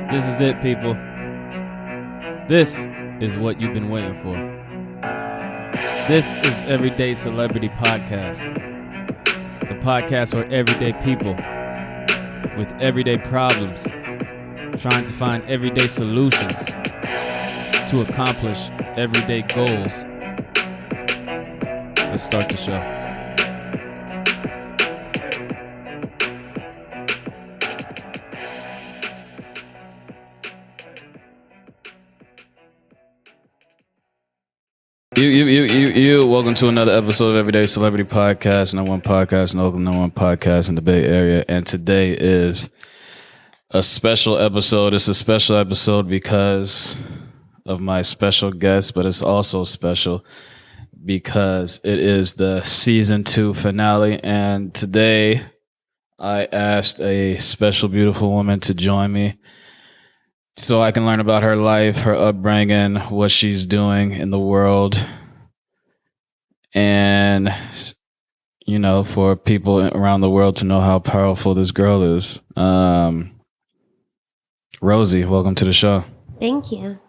This is it, people. This is what you've been waiting for. This is Everyday Celebrity Podcast. The podcast for everyday people with everyday problems, trying to find everyday solutions to accomplish everyday goals. Let's start the show. Welcome to another episode of Everyday Celebrity Podcast. No one podcast in Oakland, no one podcast in the Bay Area. And today is a special episode. It's a special episode because of my special guest, but it's also special because it is the season 2 finale. And today I asked a special, beautiful woman to join me so I can learn about her life, her upbringing, what she's doing in the world. And, you know, for people around the world to know how powerful this girl is. Rosie, welcome to the show. Thank you.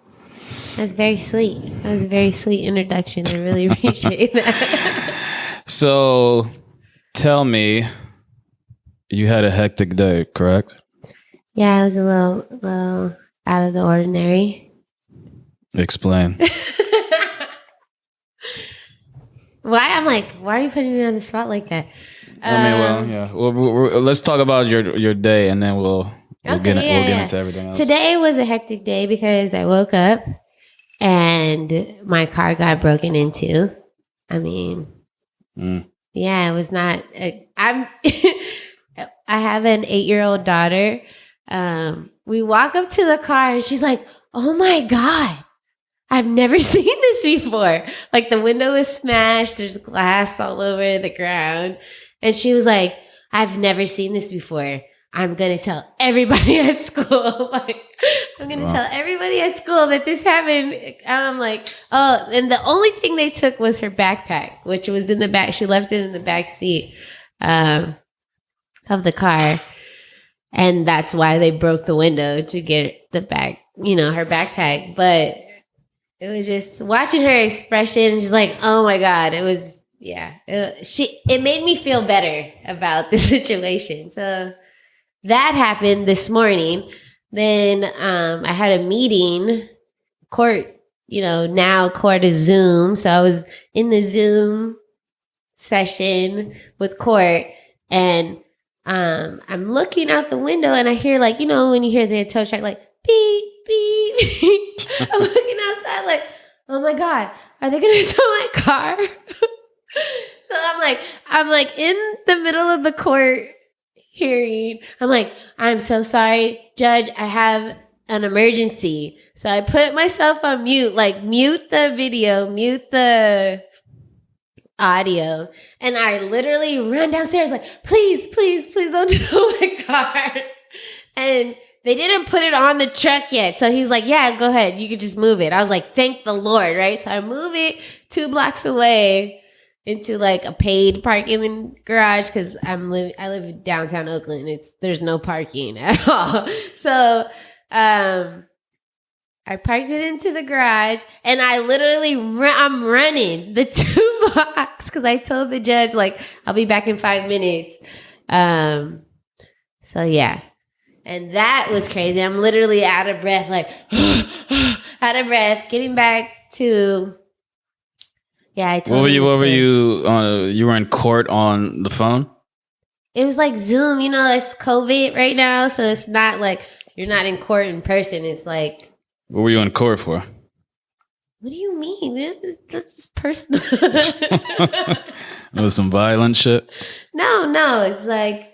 That was very sweet. That was a very sweet introduction. I really appreciate that. So, tell me, you had a hectic day, correct? Yeah, it was a little out of the ordinary. Explain. Why are you putting me on the spot like that? Let's talk about your day, and then we'll get into everything else. Today was a hectic day because I woke up and my car got broken into. I mean, yeah, it was not. I have an 8-year-old daughter. We walk up to the car and she's like, "Oh my God, I've never seen this before." Like the window was smashed. There's glass all over the ground. And she was like, "I've never seen this before. I'm going to tell everybody at school." I'm going to tell everybody at school that this happened. And I'm like, oh, and the only thing they took was her backpack, which was in the back. She left it in the back seat of the car. And that's why they broke the window to get her backpack. But it was just watching her expression. She's like, "Oh my God." It was, it made me feel better about the situation. So that happened this morning. Then I had a meeting, court, now court is Zoom. So I was in the Zoom session with court and I'm looking out the window and I hear when you hear the tow truck, like beep, beep, beep. I'm looking outside like, oh my God, are they going to tow my car? So I'm like in the middle of the court hearing. I'm like, "I'm so sorry, Judge, I have an emergency." So I put myself on mute, like mute the video, mute the audio. And I literally run downstairs like, please don't tow my car. And they didn't put it on the truck yet. So he was like, "Yeah, go ahead. You could just move it." I was like, thank the Lord, right? So I move it 2 blocks away into like a paid parking garage because I live in downtown Oakland. There's no parking at all. So I parked it into the garage and I literally I'm running the 2 blocks because I told the judge I'll be back in 5 minutes. So yeah. And that was crazy. I'm literally out of breath, getting back to, I told you. What were you on? You were in court on the phone? It was like Zoom, it's COVID right now. So it's not like you're not in court in person. It's like. What were you in court for? What do you mean? This is personal. It was some violent shit? No. It's like,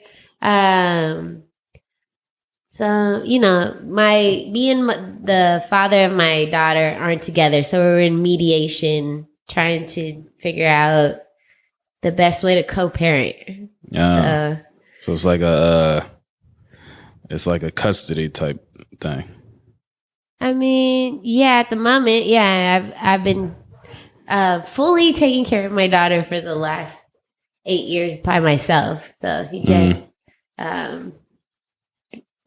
so, me and the father of my daughter aren't together. So we're in mediation trying to figure out the best way to co-parent. Yeah. So it's like a custody type thing. I mean, yeah, at the moment, I've been fully taking care of my daughter for the last 8 years by myself. So he just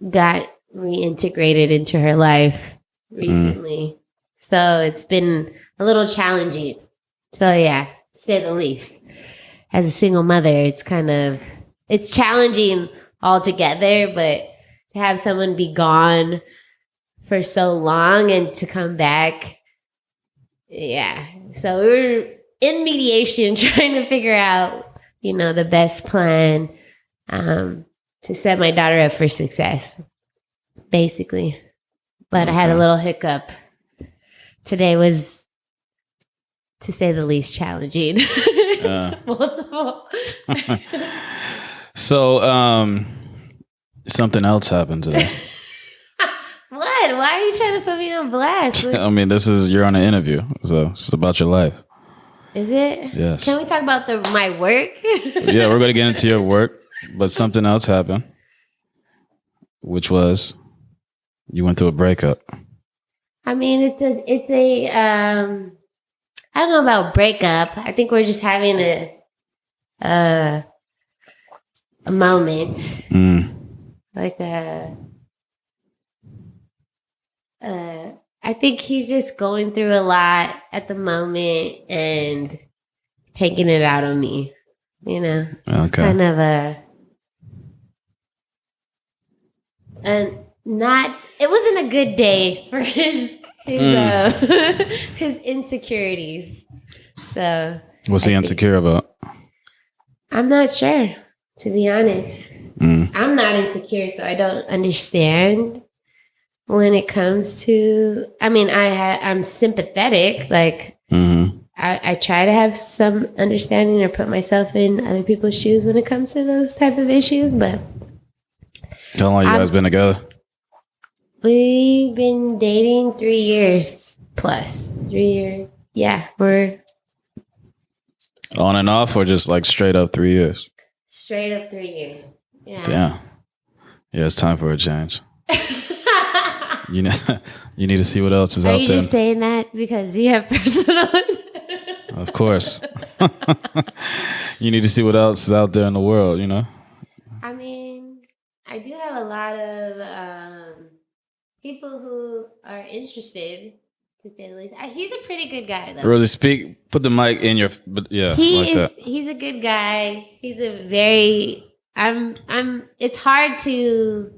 got reintegrated into her life recently. So it's been a little challenging. So yeah, to say the least. As a single mother, it's challenging altogether, but to have someone be gone for so long and to come back, yeah. So we were in mediation trying to figure out, the best plan to set my daughter up for success, basically. But I had a little hiccup. Today was, to say the least, challenging. Multiple. So, something else happened today. What? Why are you trying to put me on blast? I mean, you're on an interview, so it's about your life. Is it? Yes. Can we talk about my work? Yeah, we're going to get into your work, but something else happened, which was you went through a breakup. I mean, it's a I don't know about breakup. I think we're just having a moment, like I think he's just going through a lot at the moment and taking it out on me. Okay. Kind of and not. It wasn't a good day for his his insecurities. So what's he insecure about? I'm not sure, to be honest. I'm not insecure, so I don't understand when it comes to. I mean, I'm sympathetic. Like I try to have some understanding or put myself in other people's shoes when it comes to those type of issues. But how long you guys been together? We've been dating 3 years plus. 3 years. Yeah, we're on and off, or just like straight up 3 years? Straight up 3 years. Yeah. Damn. Yeah, it's time for a change. You need to see what else is out there. Are you just saying that because you have personal? Of course. You need to see what else is out there in the world, I mean, I do have a lot of people who are interested, to say the least. He's a pretty good guy, though. Rosie, put the mic in your. Yeah, He's a good guy. He's a very. It's hard to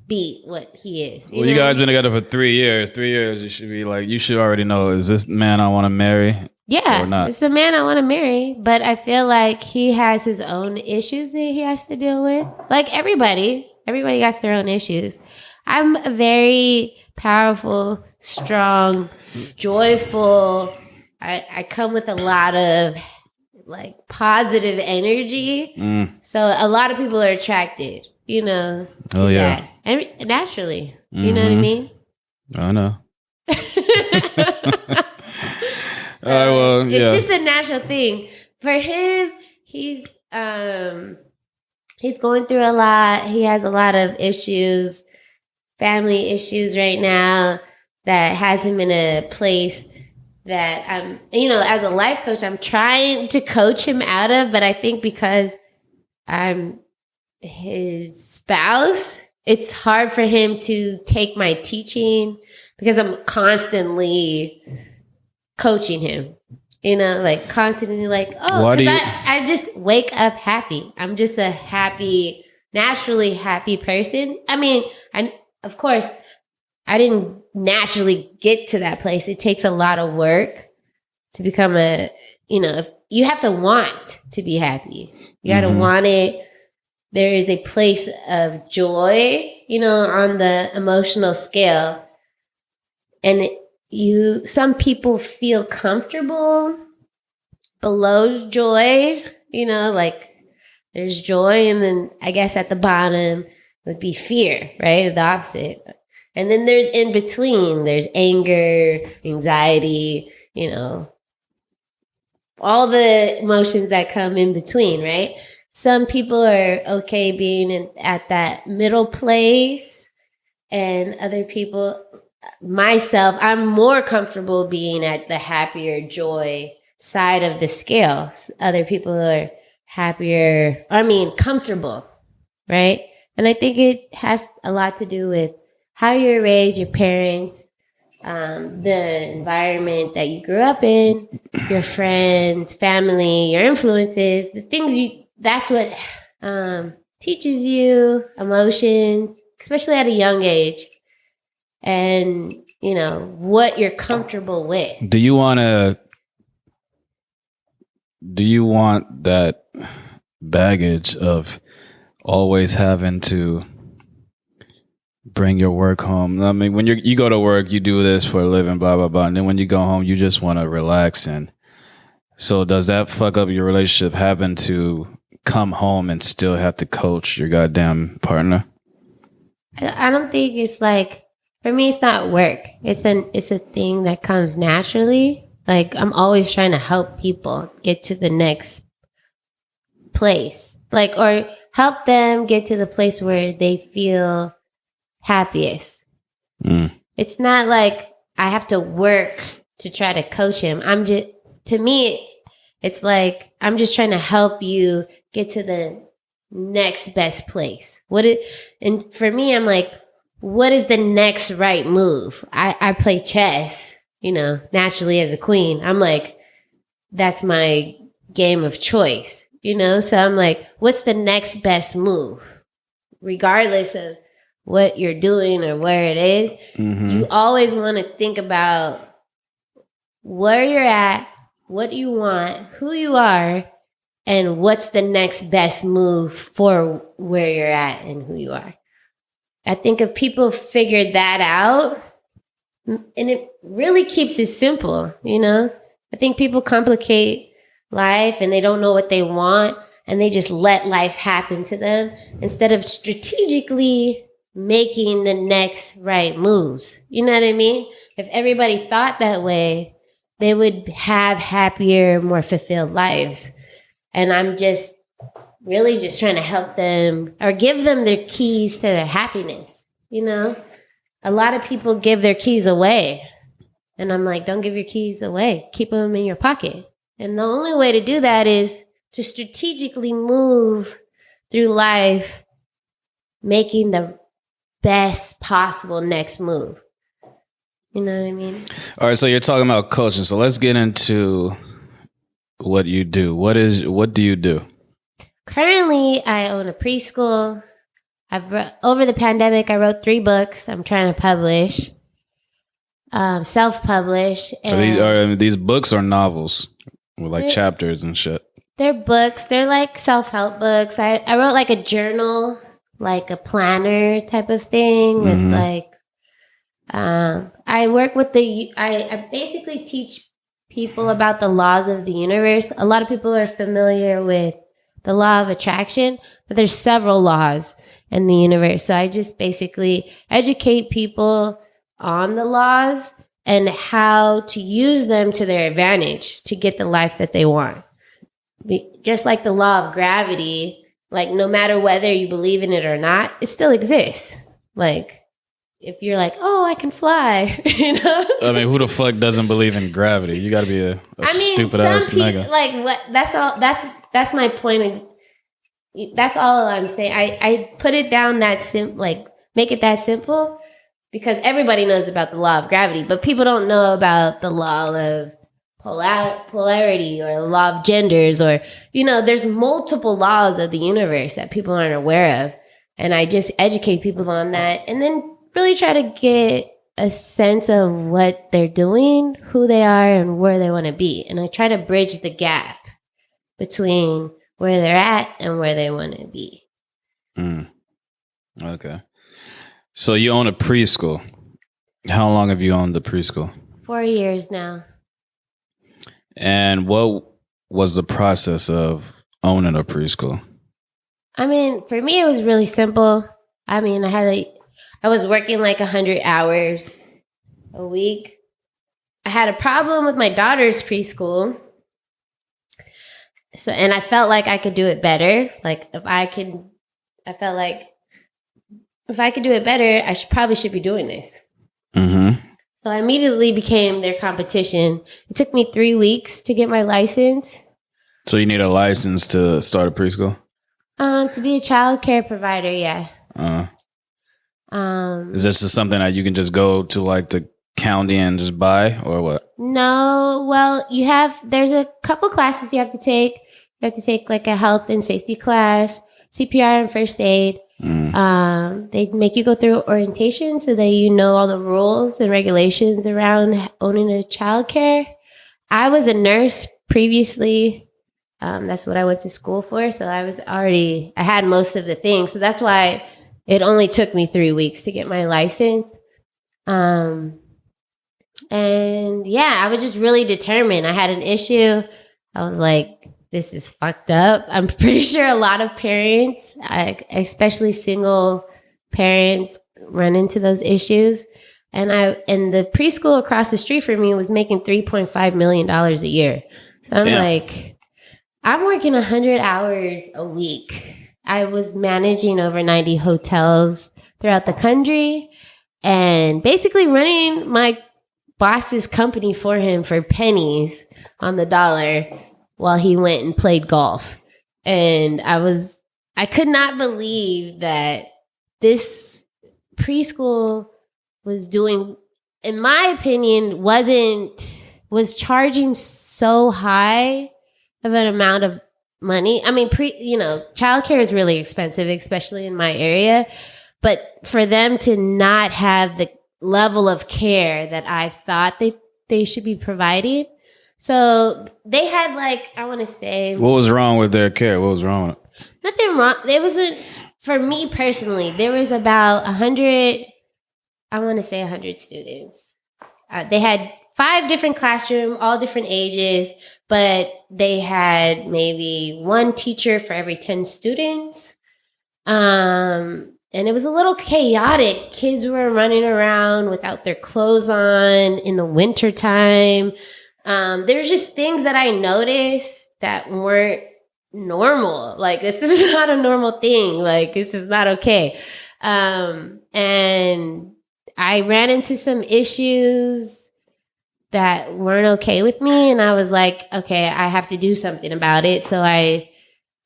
beat what he is. You guys been together for 3 years. 3 years, you should be like, you should already know, is this man I want to marry? Yeah, or not? It's the man I want to marry, but I feel like he has his own issues that he has to deal with. Like everybody has their own issues. I'm a very powerful, strong, joyful. I come with a lot of like positive energy. So a lot of people are attracted, to that. And naturally, you know what I mean? I know. All right, well, it's just a natural thing. For him, he's going through a lot. He has a lot of issues, family issues right now that has him in a place that I'm, as a life coach, I'm trying to coach him out of. But I think because I'm his spouse, it's hard for him to take my teaching because I'm constantly coaching him, like constantly like, I just wake up happy. I'm just a happy, naturally happy person. I mean, of course, I didn't naturally get to that place. It takes a lot of work to become if you have to want to be happy. You got to want it. There is a place of joy, on the emotional scale. And some people feel comfortable below joy, like there's joy. And then I guess at the bottom would be fear, right? The opposite. And then there's in between, there's anger, anxiety, all the emotions that come in between, right? Some people are okay being at that middle place, and other people, myself, I'm more comfortable being at the happier joy side of the scale. Other people are comfortable, right? And I think it has a lot to do with how you're raised, your parents, the environment that you grew up in, your friends, family, your influences, the things that's what teaches you emotions, especially at a young age, and, what you're comfortable with. Do you want that baggage of always having to bring your work home? I mean, when you go to work, you do this for a living, blah, blah, blah. And then when you go home, you just want to relax. And so does that fuck up your relationship, having to come home and still have to coach your goddamn partner? I don't think it's like, for me, it's not work. It's a thing that comes naturally. Like, I'm always trying to help people get to the next place, like, or help them get to the place where they feel happiest. It's not like I have to work to try to coach him. To me, it's like, I'm just trying to help you get to the next best place. And for me, I'm like, what is the next right move? I play chess, naturally as a queen. I'm like, that's my game of choice, So I'm like, what's the next best move? Regardless of what you're doing or where it is, you always want to think about where you're at, what you want, who you are, and what's the next best move for where you're at and who you are. I think if people figured that out, and it really keeps it simple, I think people complicate life and they don't know what they want and they just let life happen to them instead of strategically making the next right moves. You know what I mean? If everybody thought that way, they would have happier, more fulfilled lives. And I'm just really just trying to help them or give them their keys to their happiness. A lot of people give their keys away. And I'm like, don't give your keys away. Keep them in your pocket. And the only way to do that is to strategically move through life, making the best possible next move. You know what I mean? All right, so you're talking about coaching. So let's get into what you do. What do you do? Currently, I own a preschool. Over the pandemic, I wrote 3 books I'm trying to publish, self-publish. Are these books or novels with like chapters and shit? They're books. They're like self-help books. I wrote like a journal, like a planner type of thing with like, I work with I basically teach people about the laws of the universe. A lot of people are familiar with the law of attraction, but there's several laws in the universe. So I just basically educate people on the laws and how to use them to their advantage to get the life that they want. Just like the law of gravity, like no matter whether you believe in it or not, it still exists. Like if you're like, oh, I can fly, I mean, who the fuck doesn't believe in gravity? You got to be a stupid ass nigga. Like what? That's all. That's my point. That's all I'm saying. I put it down that simple, like make it that simple, because everybody knows about the law of gravity, but people don't know about the law of polarity or the law of genders, or there's multiple laws of the universe that people aren't aware of, and I just educate people on that, and then really try to get a sense of what they're doing, who they are, and where they want to be, and I try to bridge the gap between where they're at and where they want to be. Okay. So you own a preschool. How long have you owned the preschool? 4 years now. And what was the process of owning a preschool? I mean, for me, it was really simple. I mean, I was working like 100 hours a week. I had a problem with my daughter's preschool. So, and I felt like I could do it better. Like I felt like if I could do it better, I probably should be doing this. So I immediately became their competition. It took me 3 weeks to get my license. So you need a license to start a preschool? To be a child care provider, yeah. Is this just something that you can just go to like the county and just buy, or what? No, well, there's a couple classes you have to take. You have to take like a health and safety class, CPR and first aid. They make you go through orientation so that you know all the rules and regulations around owning a childcare. I was a nurse previously. That's what I went to school for. So I had most of the things. So that's why it only took me 3 weeks to get my license. And yeah, I was just really determined. I had an issue. I was like, this is fucked up. I'm pretty sure a lot of parents, especially single parents, run into those issues. And the preschool across the street from me was making $3.5 million a year. So I'm like, I'm working 100 hours a week. I was managing over 90 hotels throughout the country and basically running my boss's company for him for pennies on the dollar while he went and played golf. And I could not believe that this preschool was doing, in my opinion, was charging so high of an amount of money. I mean, childcare is really expensive, especially in my area. But for them to not have the level of care that I thought they should be providing. So they had I want to say. What was wrong with their care? What was wrong with it? Nothing wrong. There wasn't, for me personally, there was about 100, I want to say 100 students. They had 5 different classrooms, all different ages, but they had maybe 1 teacher for every 10 students. And it was a little chaotic. Kids were running around without their clothes on in the wintertime. There's just things that I noticed that weren't normal. Like, this is not a normal thing. Like, this is not okay. And I ran into some issues that weren't okay with me. And I was like, okay, I have to do something about it. So I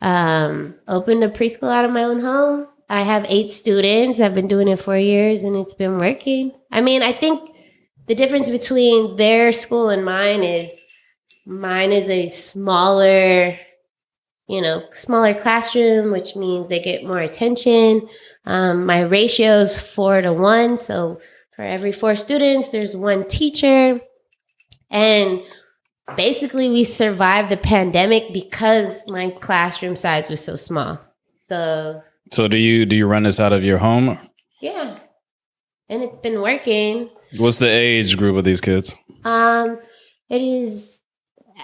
opened a preschool out of my own home. I have 8 students. I've been doing it 4 years and it's been working. I mean, I think the difference between their school and mine is a smaller classroom, which means they get more attention. My ratio is 4-to-1. So for every 4 students, there's 1 teacher. And basically we survived the pandemic because my classroom size was so small. So do you run this out of your home? Yeah. And it's been working. What's the age group of these kids? It is,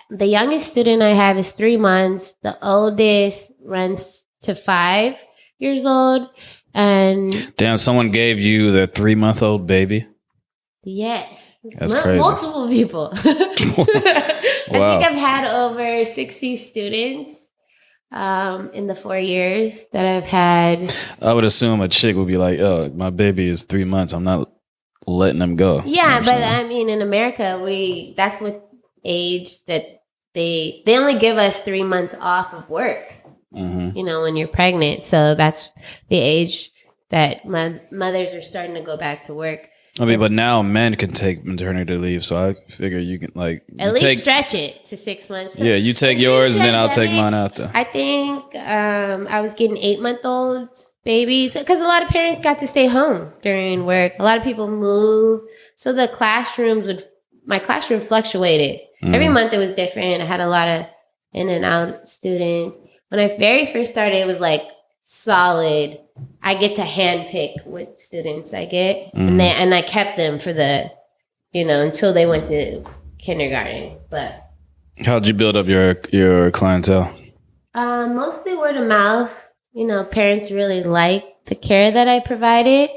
the youngest student I have is 3 months. The oldest runs to 5 years old. And damn, someone gave you their 3-month-old baby? Yes. That's crazy. Multiple people. Wow. I think I've had over 60 students in the 4 years that I've had. I would assume a chick would be like, oh, my baby is 3 months. I'm not letting them go. Yeah, but I mean, in America, that's what age that they only give us 3 months off of work, when you're pregnant. So that's the age that mothers are starting to go back to work. I mean, but now men can take maternity leave, so I figure you can at least stretch it to 6 months. So yeah, you take yours, and then I'll take mine after. I think I was getting 8-month-old babies because a lot of parents got to stay home during work. A lot of people moved, so the my classroom fluctuated. Every month it was different. I had a lot of in and out students. When I very first started, it was like solid. I get to handpick what students I get, and I kept them for until they went to kindergarten. But how'd you build up your clientele? Mostly word of mouth. Parents really liked the care that I provided,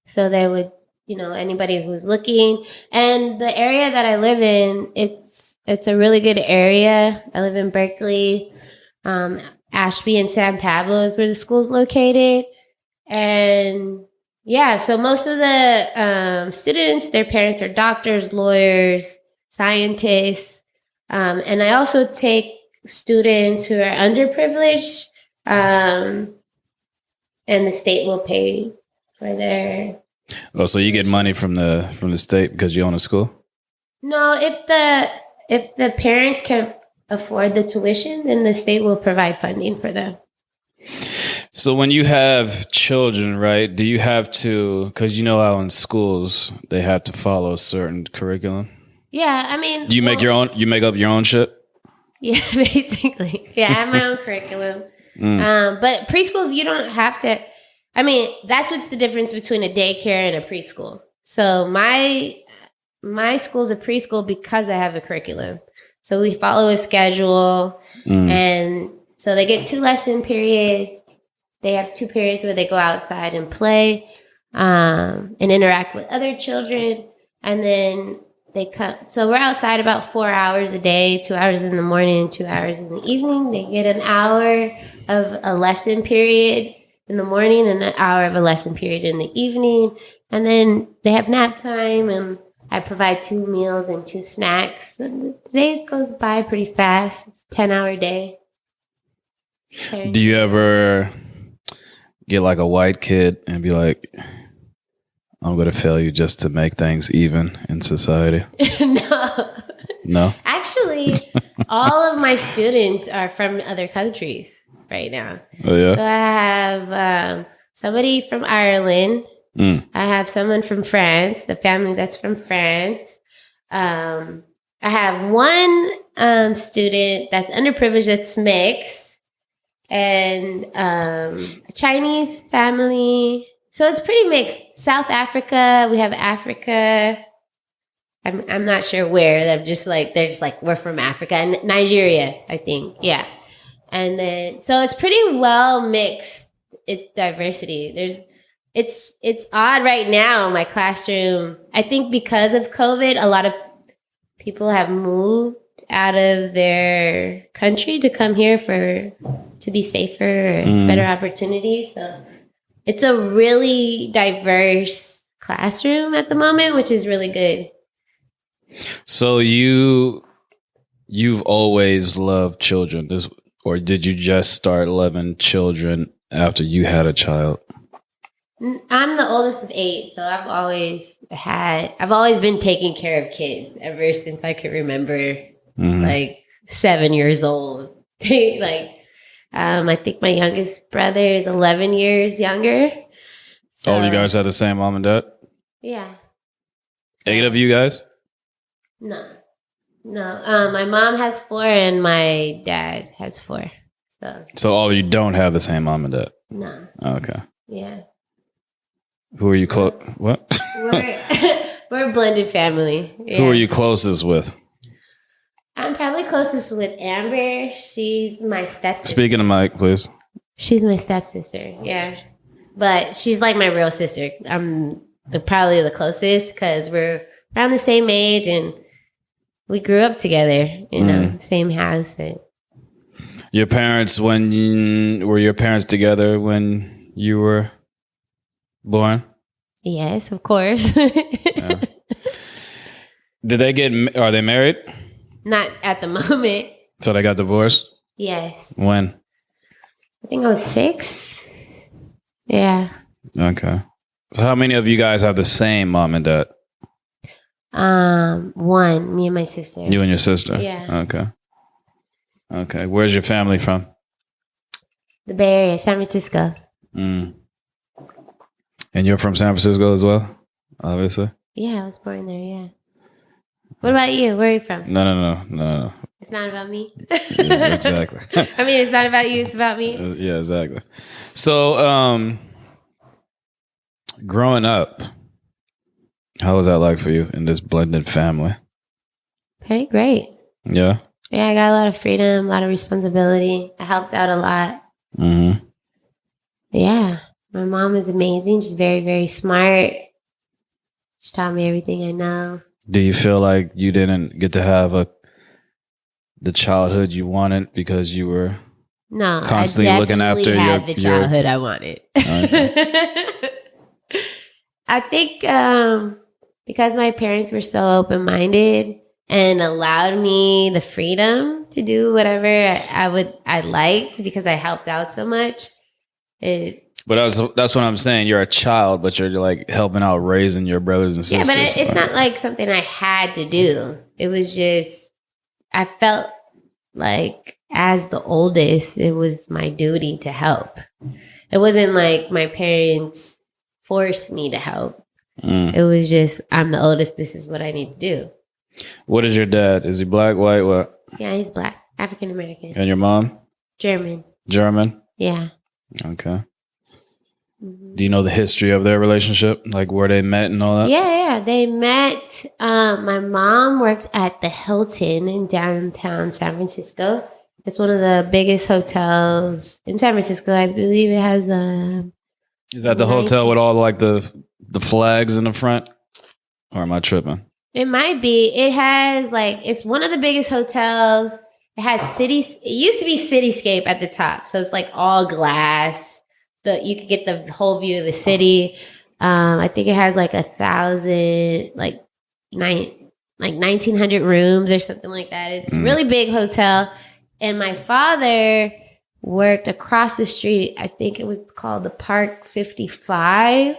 so they would, anybody who's looking. And the area that I live in, it's a really good area. I live in Berkeley. Ashby and San Pablo is where the school's located. And yeah, so most of the students, their parents are doctors, lawyers, scientists. And I also take students who are underprivileged, and the state will pay for their. Oh, so you get money from the state because you own a school? No, if the parents can afford the tuition, then the state will provide funding for them. So when you have children, right, do you have to, because you know how in schools they have to follow a certain curriculum? Yeah, I mean, Do you make you make up your own shit? Yeah, basically. Yeah, I have my own curriculum. But preschools, you don't have to. I mean, that's what's the difference between a daycare and a preschool. So my school's a preschool because I have a curriculum. So we follow a schedule, and so they get 2 lesson periods. They have 2 periods where they go outside and play and interact with other children, and then they come. So we're outside about 4 hours a day, 2 hours in the morning and 2 hours in the evening. They get an hour of a lesson period in the morning and an hour of a lesson period in the evening. And then they have nap time, and I provide 2 meals and 2 snacks. And the day goes by pretty fast. It's a 10-hour day. Do you ever get like a white kid and be like, I'm going to fail you just to make things even in society? No. Actually, all of my students are from other countries right now. Oh, yeah? So I have somebody from Ireland. I have someone from France, the family that's from France. I have one student that's underprivileged that's mixed. And a Chinese family. So it's pretty mixed. South Africa, we have Africa. I'm not sure where. They're just like we're from Africa. And Nigeria, I think. Yeah. And then so it's pretty well mixed. It's diversity. It's odd right now in my classroom. I think because of COVID, a lot of people have moved out of their country to come here to be safer and better opportunities. So it's a really diverse classroom at the moment, which is really good. So you've always loved children, or did you just start loving children after you had a child? I'm the oldest of 8, so I've always been taking care of kids ever since I could remember, like 7 years old. I think my youngest brother is 11 years younger. So, you guys have the same mom and dad? Yeah. 8 of you guys? No. My mom has 4 and my dad has 4. So all of you don't have the same mom and dad? No. Oh, okay. Yeah. Who are you close? What? We're a blended family. Yeah. Who are you closest with? I'm probably closest with Amber. She's my stepsister. Speaking of Mike, please. She's my stepsister. Yeah. But she's like my real sister. I'm probably the closest because we're around the same age and we grew up together, same house. And your parents, were your parents together when you were born? Yes, of course. Yeah. Are they married? Not at the moment. So they got divorced? Yes. When? I think I was 6. Yeah. Okay. So how many of you guys have the same mom and dad? 1, me and my sister. You and your sister? Yeah. Okay. Where's your family from? The Bay Area, San Francisco. And you're from San Francisco as well, obviously? Yeah, I was born there, yeah. What about you? Where are you from? No. It's not about me? Yes, exactly. I mean, it's not about you, it's about me. Yeah, exactly. So, growing up, how was that like for you in this blended family? Very great. Yeah? Yeah, I got a lot of freedom, a lot of responsibility. I helped out a lot. Mm-hmm. Yeah, my mom is amazing. She's very, very smart. She taught me everything I know. Do you feel like you didn't get to have the childhood you wanted because you were constantly looking after the childhood I wanted? Okay. I think because my parents were so open-minded and allowed me the freedom to do whatever I liked because I helped out so much. But that's what I'm saying. You're a child, but you're like helping out raising your brothers and sisters. Yeah, but it's not like something I had to do. It was just, I felt like as the oldest, it was my duty to help. It wasn't like my parents forced me to help. It was just, I'm the oldest. This is what I need to do. What is your dad? Is he black, white, what? Yeah, he's black, African American. And your mom? German. Yeah. Okay. Do you know the history of their relationship? Like where they met and all that? Yeah. They met. My mom worked at the Hilton in downtown San Francisco. It's one of the biggest hotels in San Francisco. I believe it has Is that the hotel with all like the flags in the front? Or am I tripping? It might be. It has it's one of the biggest hotels. It has cities. It used to be Cityscape at the top. So it's like all glass. You could get the whole view of the city. I think it has 1,000, 1,900 rooms or something like that. It's a really big hotel. And my father worked across the street. I think it was called the Park 55.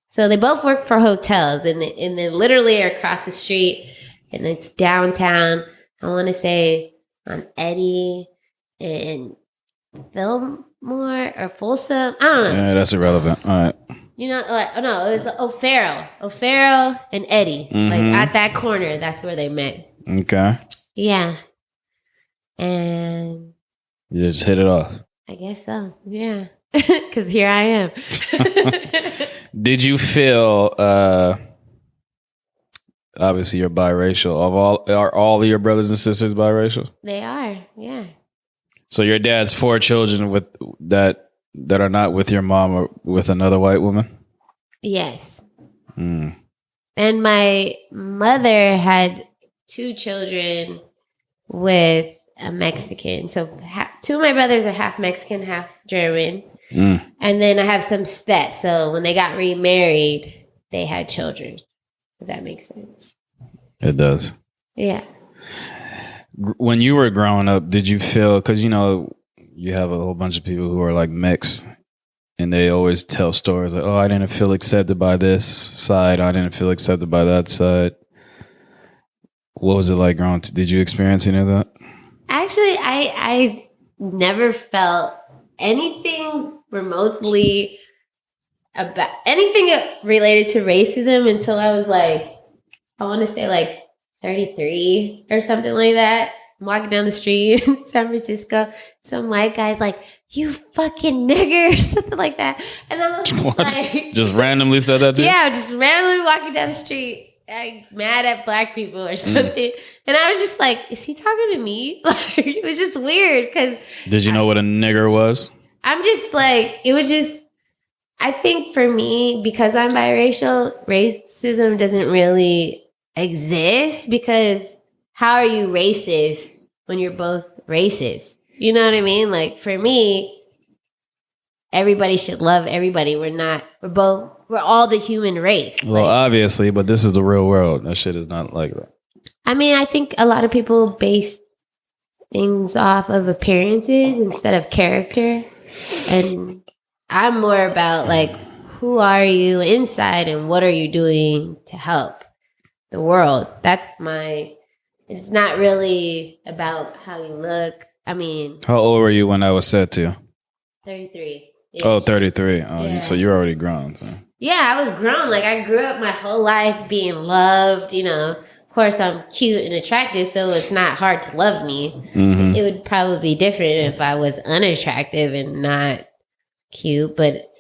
So they both work for hotels, and they literally are across the street, and it's downtown. I want to say on Eddy and Fillmore or Folsom. I don't know. Yeah, that's irrelevant. All right. You know, no, it was O'Farrell and Eddy. At that corner, that's where they met. Okay. Yeah. And you just hit it off. I guess so. Yeah. Because here I am. Did you feel, obviously you're biracial, are all of your brothers and sisters biracial? They are, yeah. So your dad's 4 children with that are not with your mom or with another white woman? Yes. And my mother had 2 children with a Mexican. So 2 of my brothers are half Mexican, half German. And then I have some steps. So when they got remarried, they had children. If that makes sense. It does. Yeah. When you were growing up, did you feel, because you have a whole bunch of people who are like mixed, and they always tell stories like, oh, I didn't feel accepted by this side, I didn't feel accepted by that side. What was it like growing up? Did you experience any of that? Actually, I never felt anything remotely about anything related to racism until I was I want to say 33 or something like that. I'm walking down the street in San Francisco. Some white guy's like, you fucking nigger, or something like that. And I was just just randomly said that to you? Yeah, just randomly walking down the street, mad at black people or something. And I was just like, is he talking to me? It was just weird because. Did you know what a nigger was? I'm just it was just, I think for me, because I'm biracial, racism doesn't really exist, because how are you racist when you're both racist? You know what I mean? For me, everybody should love everybody. We're all the human race. Well, obviously, but this is the real world. That shit is not like that. I mean, I think a lot of people base things off of appearances instead of character. And I'm more about who are you inside and what are you doing to help the world? It's not really about how you look. I mean. How old were you when that was said to you? 33. Oh, 33. Oh, yeah. So you're already grown. So. Yeah, I was grown. I grew up my whole life being loved, Of course, I'm cute and attractive, so it's not hard to love me. Mm-hmm. It would probably be different if I was unattractive and not cute, but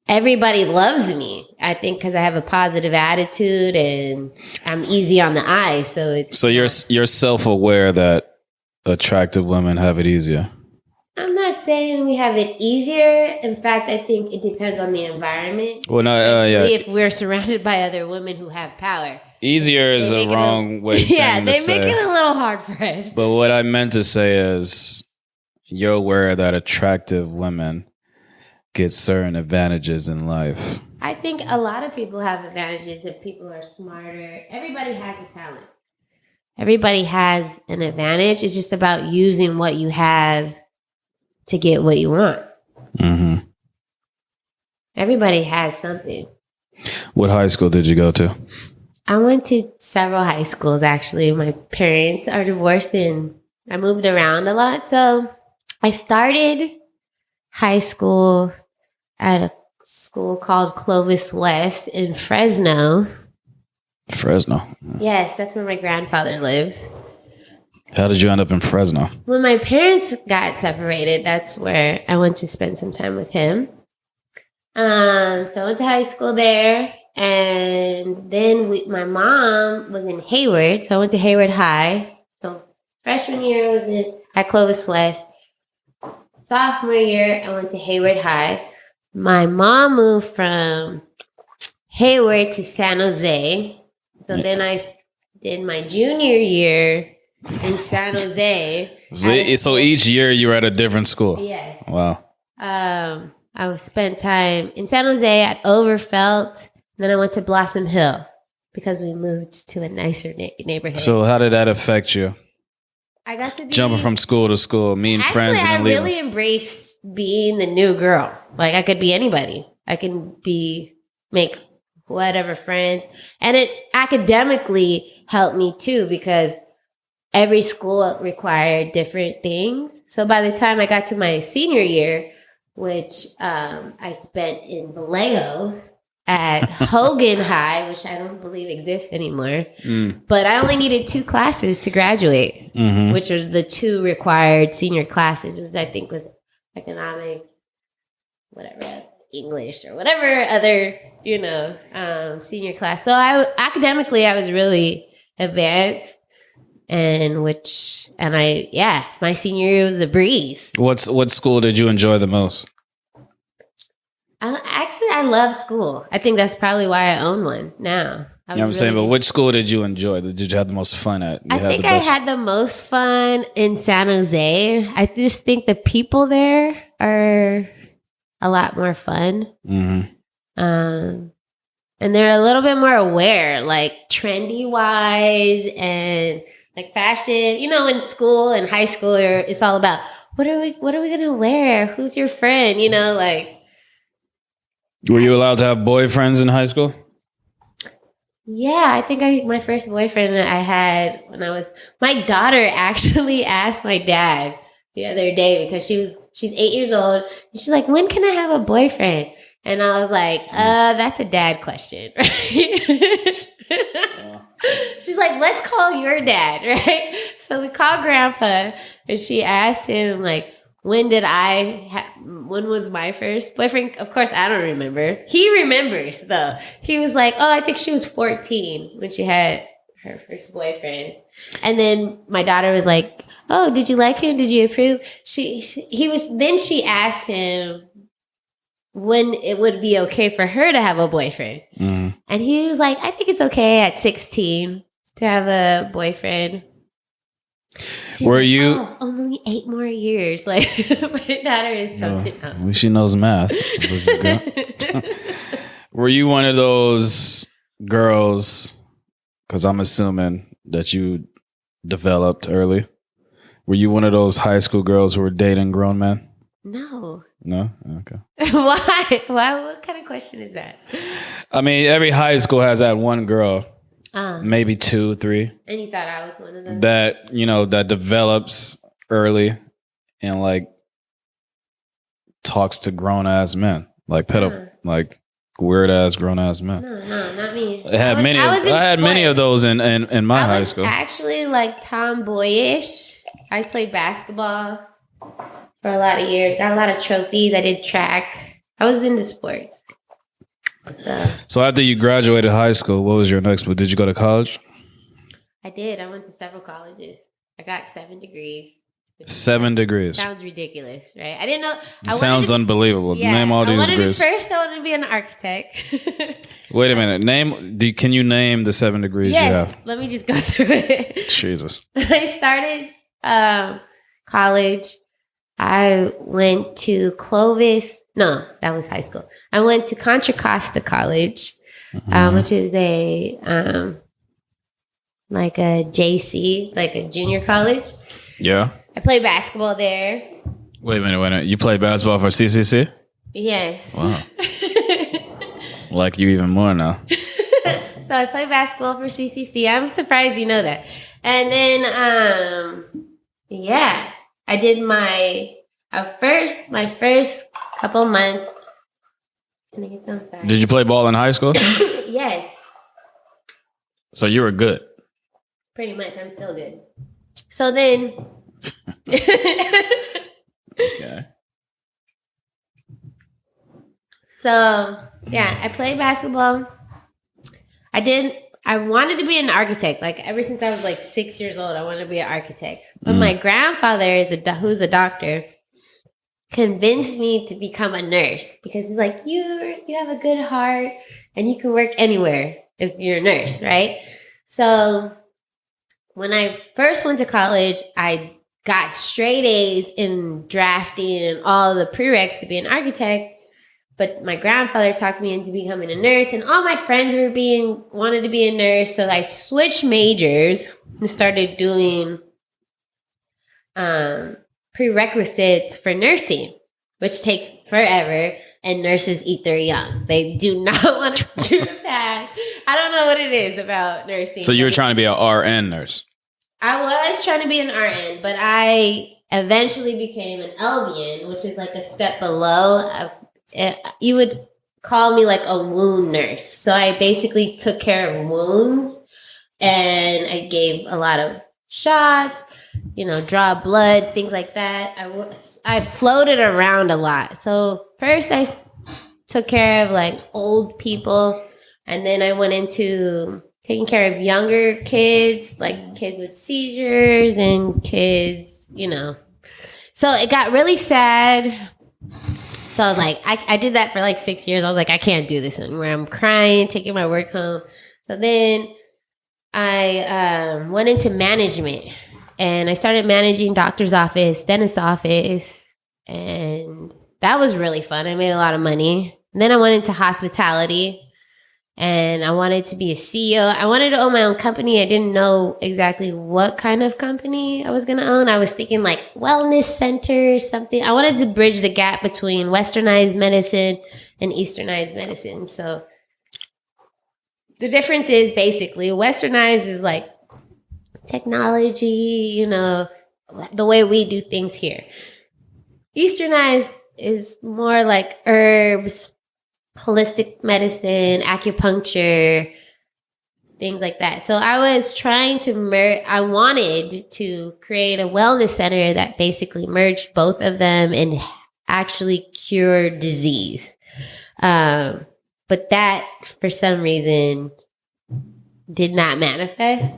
everybody loves me, I think, because I have a positive attitude and I'm easy on the eye. So you're self-aware that attractive women have it easier. I'm not saying we have it easier. In fact, I think it depends on the environment. Well, if we're surrounded by other women who have power. Easier is a wrong way. Yeah, they make it a little hard for us. But what I meant to say is, you're aware that attractive women get certain advantages in life. I think a lot of people have advantages if people are smarter. Everybody has a talent. Everybody has an advantage. It's just about using what you have to get what you want. Mm-hmm. Everybody has something. What high school did you go to? I went to several high schools, actually. My parents are divorced and I moved around a lot. So I started high school at a school called Clovis West in Fresno. Fresno. Yes, that's where my grandfather lives. How did you end up in Fresno? When my parents got separated, that's where I went to spend some time with him. So I went to high school there. And then my mom was in Hayward, so I went to Hayward High. So freshman year was at Clovis West. Sophomore year, I went to Hayward High. My mom moved from Hayward to San Jose. So then I did my junior year in San Jose. So each year you were at a different school? Yeah. Wow. I spent time in San Jose at Overfelt. Then I went to Blossom Hill because we moved to a nicer neighborhood. So how did that affect you? I got to be jumping from school to school, meeting friends, and then leaving. I really embraced being the new girl. Like I could be anybody. I can make whatever friend, and it academically helped me too because every school required different things. So by the time I got to my senior year, which I spent in Vallejo at Hogan High, which I don't believe exists anymore. But I only needed 2 classes to graduate, which are the 2 required senior classes, which I think was economics, whatever, English, or whatever other, senior class. So academically, I was really advanced. My senior year was a breeze. What school did you enjoy the most? I love school. I think that's probably why I own one now. Saying, but which school did you enjoy? Did you have the most fun at? I think I had the most fun in San Jose. I just think the people there are a lot more fun. And they're a little bit more aware, like trendy wise and like fashion. In school and high school, it's all about what are we gonna wear? Who's your friend? Were you allowed to have boyfriends in high school? Yeah, I think my first boyfriend I had my daughter actually asked my dad the other day because she's 8 years old. And she's like, when can I have a boyfriend? And I was like, that's a dad question, right? She's like, let's call your dad, right? So we called Grandpa and she asked him like, when was my first boyfriend? Of course, I don't remember. He remembers, though. He was like, I think she was 14 when she had her first boyfriend. And then my daughter was like, oh, did you like him? Did you approve? Then she asked him when it would be okay for her to have a boyfriend. And he was like, I think it's okay at 16 to have a boyfriend. Were you only 8 more years? Like my daughter is something else. At least she knows math. Which is good. Were you one of those girls? Because I'm assuming that you developed early. Were you one of those high school girls who were dating grown men? No. No? Okay. Why? What kind of question is that? I mean, every high school has that one girl. Maybe 2, 3. And you thought I was one of them? That develops early and like talks to grown ass men, like like weird ass grown ass men. No, not me. I had many of those in my high school. Actually, like tomboyish. I played basketball for a lot of years. Got a lot of trophies. I did track. I was into sports. So after you graduated high school, what was your next move? Did you go to college? I did. I went to several colleges. I got 7 degrees. 7 degrees. Sounds ridiculous, right? I didn't know. Sounds unbelievable. Yeah, name all these degrees. First, I wanted to be an architect. Wait a minute. Can you name the 7 degrees you have? Yes. Let me just go through it. Jesus. I started college. I went to Clovis. No, that was high school. I went to Contra Costa College, which is a like a JC, like a junior college. Yeah. I played basketball there. Wait a minute. You played basketball for CCC? Yes. Wow. Like you even more now. So I play basketball for CCC. I'm surprised you know that. And then, I did my first couple months. Can I get them back? Did you play ball in high school? Yes. So you were good. Pretty much. I'm still good. So then. Okay. So, yeah, I played basketball. I wanted to be an architect. Like, ever since I was like 6 years old, I wanted to be an architect. But my grandfather, who's a doctor, convinced me to become a nurse because he's like, you have a good heart and you can work anywhere if you're a nurse, right? So when I first went to college, I got straight A's in drafting and all the prereqs to be an architect. But my grandfather talked me into becoming a nurse, and all my friends wanted to be a nurse. So I switched majors and started doing prerequisites for nursing, which takes forever. And nurses eat their young. They do not want to do the path. I don't know what it is about nursing. So you were trying to be an RN nurse? I was trying to be an RN, but I eventually became an LVN, which is like a step below. You would call me like a wound nurse. So I basically took care of wounds, and I gave a lot of shots, draw blood, things like that. I floated around a lot. So first I took care of like old people, and then I went into taking care of younger kids, like kids with seizures and kids, So it got really sad. So I was like, I did that for like 6 years. I was like, I can't do this anymore. I'm crying, taking my work home. So then I went into management, and I started managing doctor's office, dentist's office, and that was really fun. I made a lot of money. And then I went into hospitality, and I wanted to be a CEO. I wanted to own my own company. I didn't know exactly what kind of company I was going to own. I was thinking like wellness center, something. I wanted to bridge the gap between westernized medicine and easternized medicine. So the difference is basically westernized is like technology, the way we do things here. Easternized is more like herbs, holistic medicine, acupuncture, things like that. So I was trying to I wanted to create a wellness center that basically merged both of them and actually cure disease. But that, for some reason, did not manifest.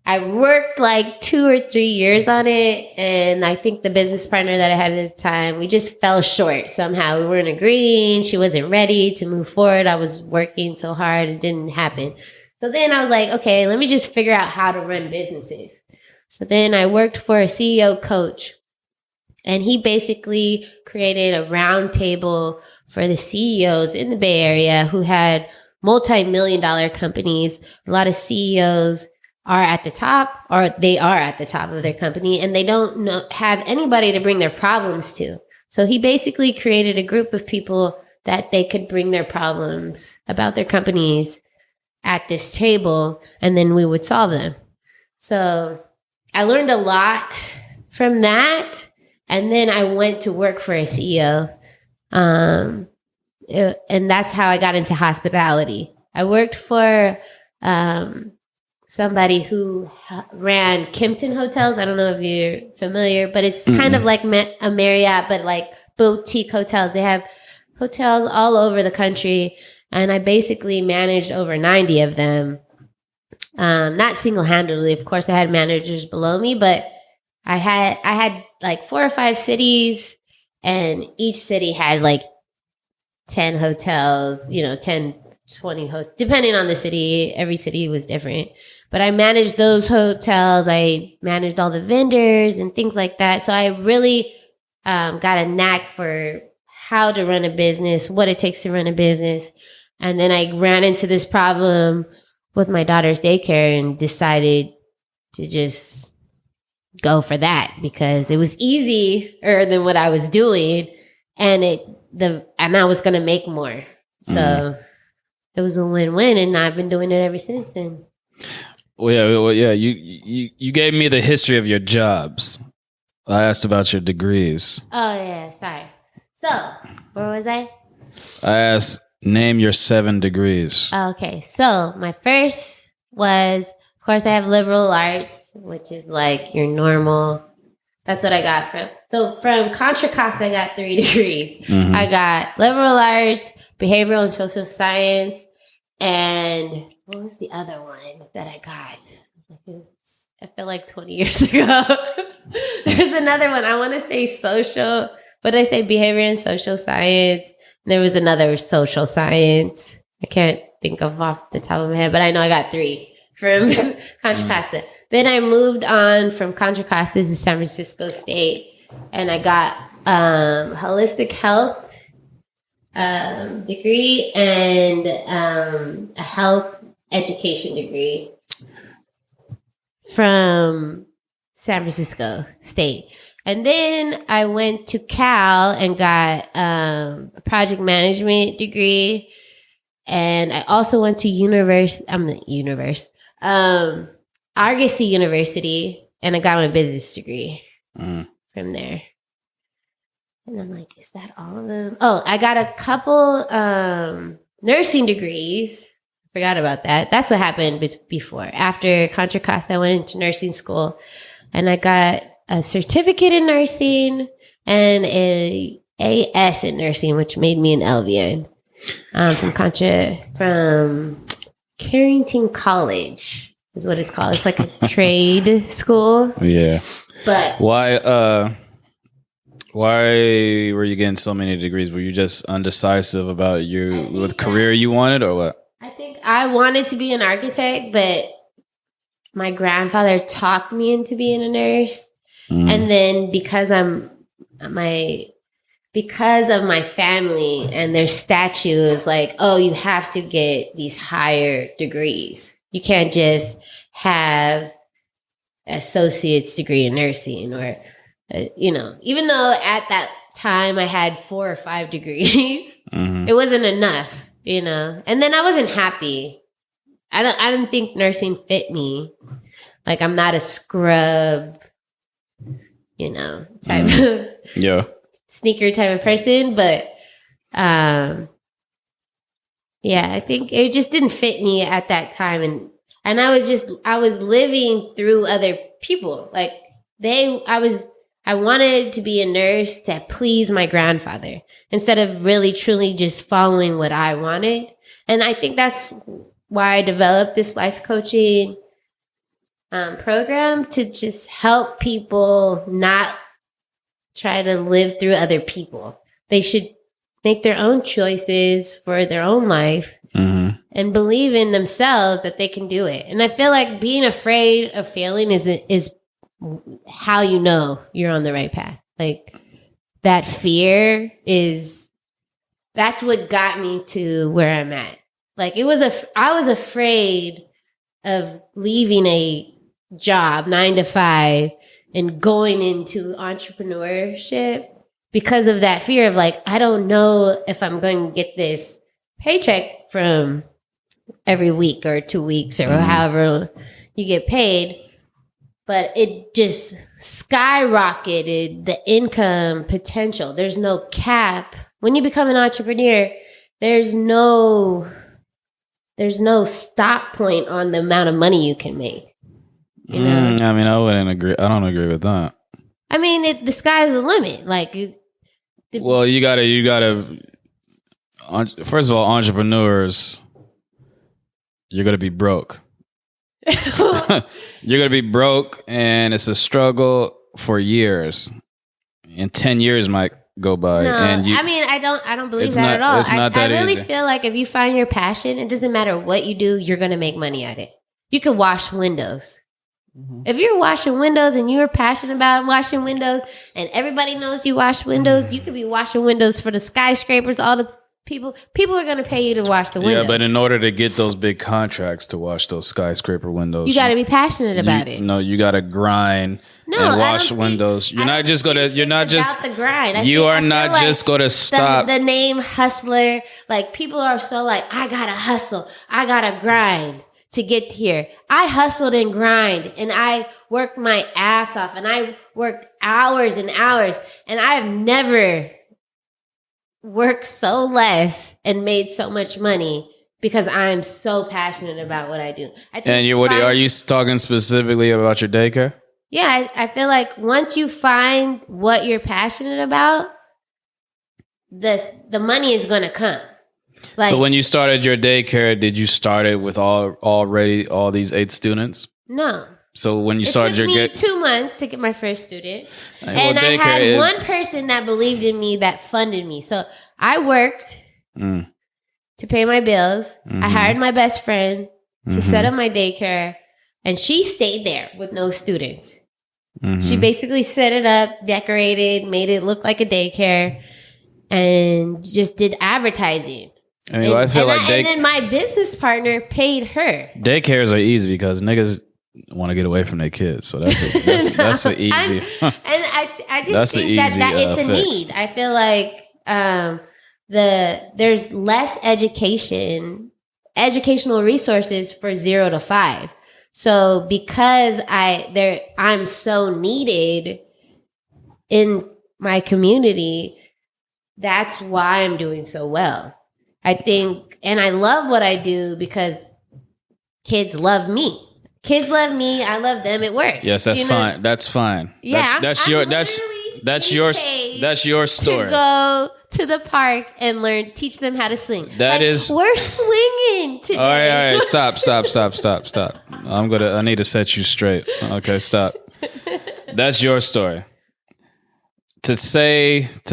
I worked like 2 or 3 years on it, and I think the business partner that I had at the time, we just fell short somehow. We weren't agreeing. She wasn't ready to move forward. I was working so hard. It didn't happen. So then I was like, okay, let me just figure out how to run businesses. So then I worked for a CEO coach, and he basically created a round table for the CEOs in the Bay Area who had multi-million-dollar companies. A lot of CEOs are at the top, or they are at the top of their company, and they don't have anybody to bring their problems to. So he basically created a group of people that they could bring their problems about their companies at this table, and then we would solve them. So I learned a lot from that, and then I went to work for a CEO, and that's how I got into hospitality. I worked for somebody who ran Kimpton Hotels. I don't know if you're familiar, but it's kind of like a Marriott, but like boutique hotels. They have hotels all over the country, and I basically managed over 90 of them. Not single-handedly, of course. I had managers below me, but I had like 4 or 5 cities, and each city had like 10 hotels, 10, 20, depending on the city. Every city was different. But I managed those hotels. I managed all the vendors and things like that. So I really got a knack for how to run a business, what it takes to run a business. And then I ran into this problem with my daughter's daycare and decided to just go for that because it was easier than what I was doing, and I was going to make more. So it was a win-win, and I've been doing it ever since then. Well, yeah. You gave me the history of your jobs. I asked about your degrees. Oh yeah, sorry. So where was I? I asked, name your 7 degrees. Okay, so my first was, of course, I have liberal arts, which is like your normal. That's what I got from. So from Contra Costa, I got 3 degrees. Mm-hmm. I got liberal arts, behavioral and social science, and what was the other one that I got? I feel like 20 years ago. There's another one. I want to say social, but I say behavior and social science. There was another social science. I can't think of off the top of my head, but I know I got 3 from Contra Costa. Then I moved on from Contra Costa to San Francisco State, and I got holistic health degree and a health education degree from San Francisco State. And then I went to Cal and got a project management degree. And I also went to Argosy University, and I got my business degree from there. And I'm like, is that all of them? Oh, I got a couple nursing degrees. Forgot about that. That's what happened before. After Contra Costa, I went into nursing school, and I got a certificate in nursing and a AS in nursing, which made me an LVN from Carrington College is what it's called. It's like a trade school. Yeah. But why were you getting so many degrees? Were you just undecisive about what career you wanted, or what? I think I wanted to be an architect, but my grandfather talked me into being a nurse. And then because of my family and their statute is like, oh, you have to get these higher degrees. You can't just have associate's degree in nursing or, even though at that time I had 4 or 5 degrees, it wasn't enough, and then I wasn't happy. I didn't think nursing fit me. Like, I'm not a scrub, type of sneaker type of person. But I think it just didn't fit me at that time. And I was living through other people. Like I wanted to be a nurse to please my grandfather instead of really truly just following what I wanted. And I think that's why I developed this life coaching program, to just help people not try to live through other people. They should make their own choices for their own life and believe in themselves that they can do it. And I feel like being afraid of failing is how you know you're on the right path. Like, that fear that's what got me to where I'm at. Like, I was afraid of leaving a job 9 to 5 and going into entrepreneurship because of that fear of, like, I don't know if I'm going to get this paycheck from every week or 2 weeks or however you get paid. But it just skyrocketed the income potential. There's no cap. When you become an entrepreneur, there's no stop point on the amount of money you can make. I wouldn't agree. I don't agree with that. I mean, the sky's the limit. Like, well, you gotta. First of all, entrepreneurs, you're gonna be broke. You're gonna be broke, and it's a struggle for years. And 10 years might go by. No, and I don't believe that at all. It's not that I really easy. feel like if you find your passion, it doesn't matter what you do, you're gonna make money at it. You could wash windows. If you're washing windows and you're passionate about washing windows, and everybody knows you wash windows, you could be washing windows for the skyscrapers, all the People are going to pay you to wash the windows. Yeah, but in order to get those big contracts to wash those skyscraper windows, you got to be passionate about it. No, you got to grind and wash windows. You're not just going to. You're not just about the grind. You are not just going to stop. The name hustler, like people are so like, I gotta hustle, I gotta grind to get here. I hustled and grind, and I worked my ass off, and I worked hours and hours, and I have never worked so less and made so much money because I'm so passionate about what I do. Are you talking specifically about your daycare? Yeah, I feel like once you find what you're passionate about, the money is going to come. Like, so when you started your daycare, did you start it with already all these 8 students? No. So when you started your it took me 2 months to get my first student. And I had one person that believed in me that funded me. So I worked to pay my bills. I hired my best friend to set up my daycare. And she stayed there with no students. She basically set it up, decorated, made it look like a daycare, and just did advertising. And then my business partner paid her. Daycares are easy because niggas want to get away from their kids, so that's an easy. And I just think that it's a need. I feel like there's less educational resources for 0 to 5. So because I'm so needed in my community, that's why I'm doing so well. I think, and I love what I do because kids love me. Kids love me. I love them. It works. Yes, that's fine. That's fine. Yeah, that's your story. To go to the park and teach them how to swing. We're swinging today. All right. Stop. I need to set you straight. Okay, stop. That's your story. To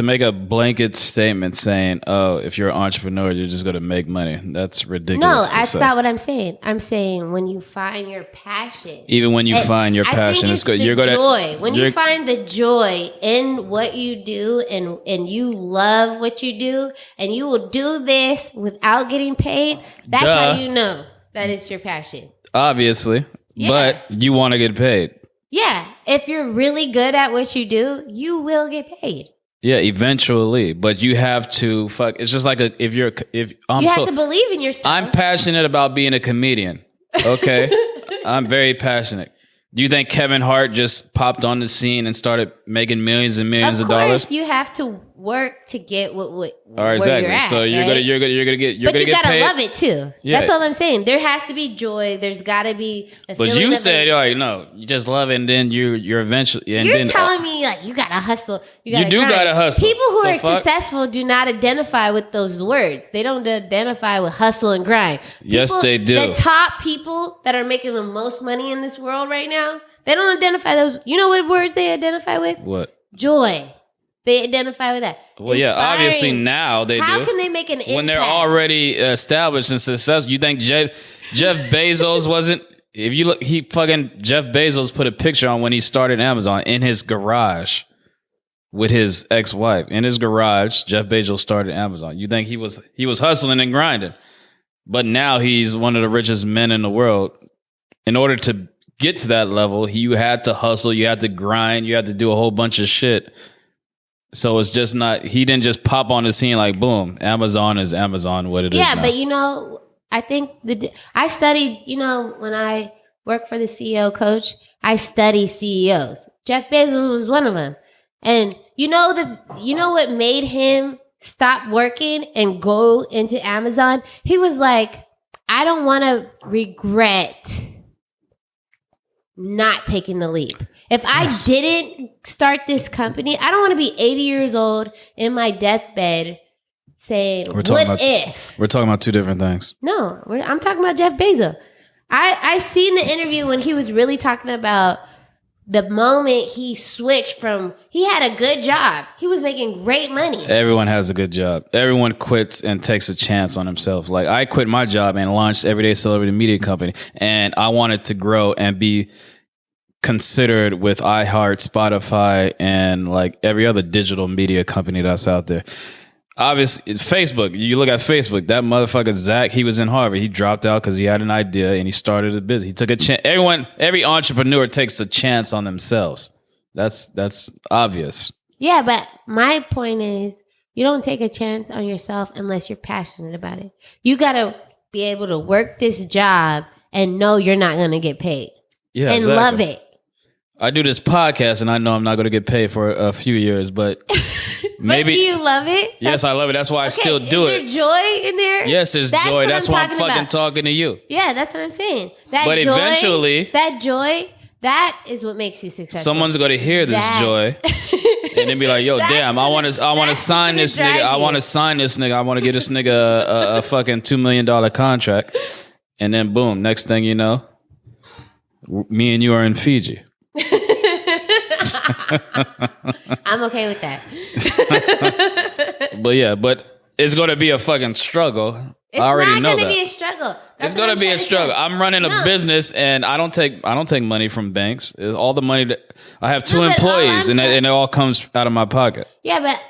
make a blanket statement saying, "Oh, if you're an entrepreneur, you're just going to make money." That's ridiculous. No, that's not what I'm saying. I'm saying when you find your passion, even when you find your passion, it's good. You're going to joy. When you find the joy in what you do, and you love what you do, and you will do this without getting paid. That's how you know that it's your passion. Obviously, but you want to get paid. Yeah, if you're really good at what you do, you will get paid. Yeah, eventually, but you have to It's just like you have to believe in yourself. I'm passionate about being a comedian. Okay, I'm very passionate. Do you think Kevin Hart just popped on the scene and started making millions and millions of dollars? Of course, you have to work to get what all right, exactly. You're at, so you're right? gonna get. But you gotta love it too. Yeah. That's all I'm saying. There has to be joy. There's gotta be. But you said, no, you just love it, and then you're eventually. You're telling me like you gotta hustle. You gotta hustle. People who are successful do not identify with those words. They don't identify with hustle and grind. Yes, they do. The top people that are making the most money in this world right now, they don't identify those. You know what words they identify with? What? Joy. They identify with that. Well, yeah, obviously now they do. How can they make an impact? When they're already established and successful? You think Jeff Bezos wasn't? If you look, Jeff Bezos put a picture on when he started Amazon in his garage with his ex-wife. In his garage, Jeff Bezos started Amazon. You think he was hustling and grinding. But now he's one of the richest men in the world. In order to get to that level, you had to hustle, you had to grind, you had to do a whole bunch of shit. So it's just not, he didn't just pop on the scene like, boom, Amazon is Amazon, what it is now. Yeah, but I think I studied, when I worked for the CEO coach, I study CEOs. Jeff Bezos was one of them. And you know what made him stop working and go into Amazon? He was like, I don't want to regret not taking the leap. If I didn't start this company, I don't want to be 80 years old in my deathbed saying, what if? We're talking about two different things. No, I'm talking about Jeff Bezos. I seen the interview when he was really talking about the moment he switched he had a good job. He was making great money. Everyone has a good job. Everyone quits and takes a chance on himself. Like I quit my job and launched Everyday Celebrity Media Company, and I wanted to grow and be considered with iHeart, Spotify, and like every other digital media company that's out there. obviously, Facebook. You look at Facebook. That motherfucker Zach, he was in Harvard. He dropped out because he had an idea and he started a business. He took a chance. Every entrepreneur takes a chance on themselves. That's obvious. Yeah, but my point is, you don't take a chance on yourself unless you're passionate about it. You gotta be able to work this job and know you're not gonna get paid. Yeah, and exactly. love it. I do this podcast and I know I'm not going to get paid for a few years, but maybe. But do you love it? Yes, I love it. That's why I still do it. Is there joy in there? Yes, there's joy. That's why I'm fucking talking to you. Yeah, that's what I'm saying. But eventually, that joy, that is what makes you successful. Someone's going to hear this joy and then be like, "Yo, damn, I want to sign this nigga. I want to sign this nigga. I want to get this nigga a fucking $2 million contract." And then boom, next thing you know, me and you are in Fiji. I'm okay with that. but it's going to be a fucking struggle. It's I already know that. It's not going to be a struggle. It's going to be a struggle. I'm running a business and I don't take money from banks. All the money that I have two employees and it all comes out of my pocket. Yeah, but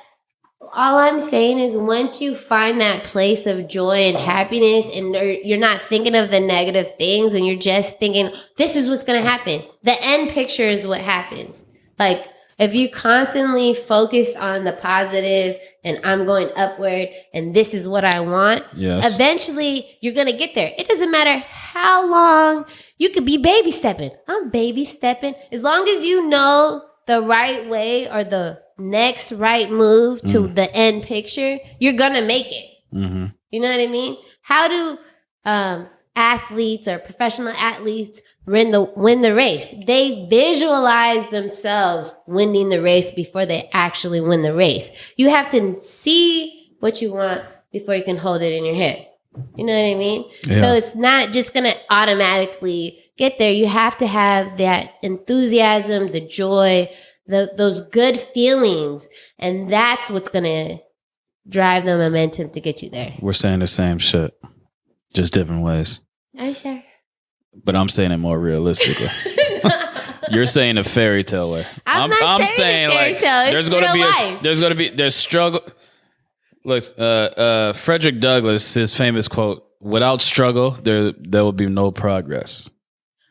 all I'm saying is once you find that place of joy and happiness and you're not thinking of the negative things and you're just thinking, this is what's going to happen. The end picture is what happens. Like if you constantly focus on the positive and I'm going upward and this is what I want, eventually you're going to get there. It doesn't matter how long. You could be baby stepping. I'm baby stepping. As long as you know the right way or the next right move to the end picture, you're gonna make it. Mm-hmm. You know what I mean? How do athletes or professional athletes win the race? They visualize themselves winning the race before they actually win the race. You have to see what you want before you can hold it in your head. You know what I mean? Yeah. So it's not just gonna automatically get there. You have to have that enthusiasm, the joy, those good feelings, and that's what's gonna drive the momentum to get you there. We're saying the same shit, just different ways. Are you sure? But I'm saying it more realistically. You're saying a fairy tale way. I'm saying like there's gonna be struggle. Look, Frederick Douglass, his famous quote: "Without struggle, there will be no progress."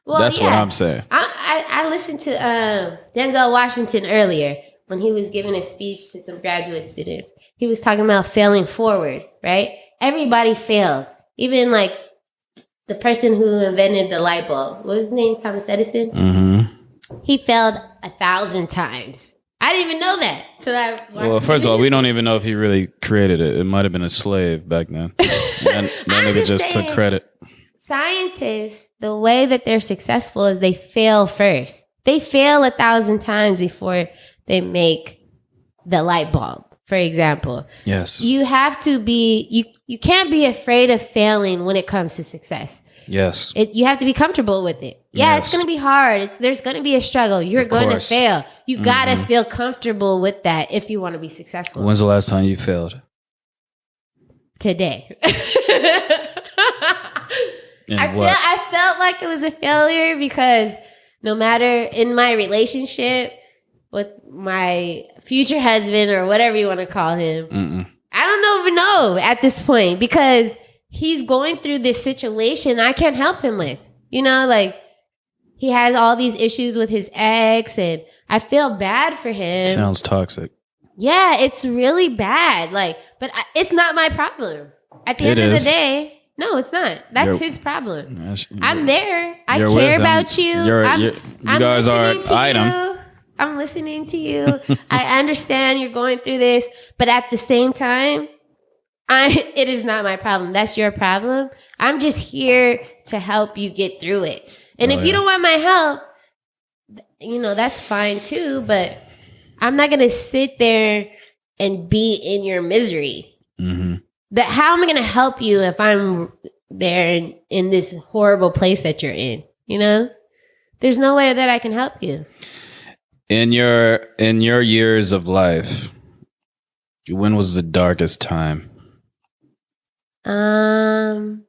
Well, that's what I'm saying. I listened to Denzel Washington earlier when he was giving a speech to some graduate students. He was talking about failing forward, right? Everybody fails. Even like the person who invented the light bulb. What was his name? Thomas Edison? Mm-hmm. He failed 1,000 times. I didn't even know that. Well, first of all, we don't even know if he really created it. It might have been a slave back then. And that nigga just took credit. Scientists, the way that they're successful is they fail first. They fail 1,000 times before they make the light bulb, for example. Yes. You have to be, you can't be afraid of failing when it comes to success. Yes. You have to be comfortable with it. Yeah, It's going to be hard. There's going to be a struggle. You're going to fail. You got to feel comfortable with that if you want to be successful. When's the last time you failed? Today. I felt like it was a failure because no matter in my relationship with my future husband or whatever you want to call him, I don't even know at this point because he's going through this situation I can't help him with. You know, like he has all these issues with his ex and I feel bad for him. Sounds toxic. Yeah, it's really bad. But it's not my problem. At the end of the day, no, it's not. That's his problem. I'm there. I care about you. You guys are an item. I'm listening to you. I understand you're going through this, but at the same time, it is not my problem. That's your problem. I'm just here to help you get through it. And if you don't want my help, that's fine too, but I'm not going to sit there and be in your misery. Mm-hmm. How am I going to help you if I'm there in this horrible place that you're in? There's no way that I can help you. In your years of life, when was the darkest time? The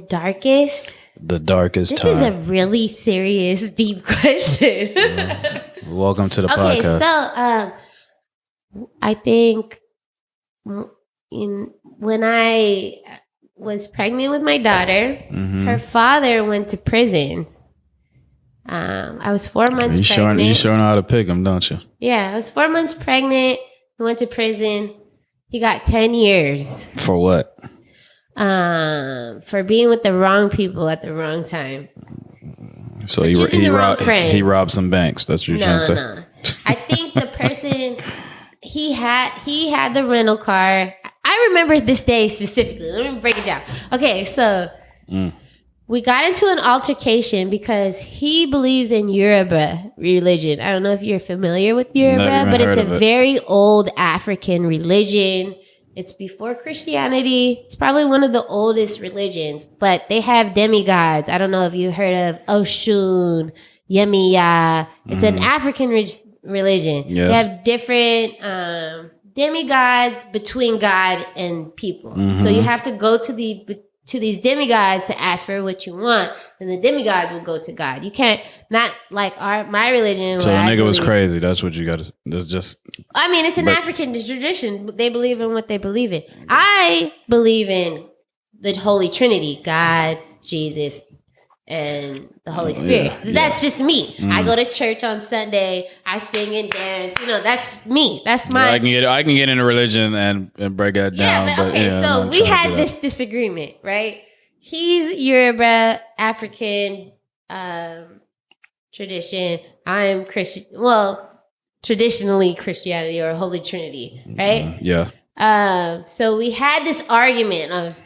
darkest? The darkest time. This is a really serious, deep question. Welcome to the podcast. Okay, so I think when I was pregnant with my daughter, her father went to prison. I was 4 months pregnant. You sure know how to pick them, don't you? Yeah, I was 4 months pregnant. He went to prison. He got 10 years. For what? For being with the wrong people at the wrong time. So he robbed some banks. That's what you're trying to say? No. I think the person, he had the rental car. I remember this day specifically. Let me break it down. Okay, so we got into an altercation because he believes in Yoruba religion. I don't know if you're familiar with Yoruba, but it's a very old African religion. It's before Christianity. It's probably one of the oldest religions, but they have demigods. I don't know if you heard of Oshun, Yemiya. It's an African religion. Yes. They have different demigods between God and people. So you have to go to these demigods to ask for what you want, and the demigods will go to God. You can't, not like my religion. So the nigga was crazy. That's what you got to. That's just. I mean, it's an African tradition. They believe in what they believe in. I believe in the Holy Trinity: God, Jesus, and the Holy Spirit. Yeah, that's just me. I go to church on Sunday. I sing and dance. That's me. That's my. I can get into religion and break that down. But okay, so we had this disagreement, right? He's Yoruba, African tradition. I'm Christian. Well, traditionally Christianity or Holy Trinity, right? Yeah. So we had this argument of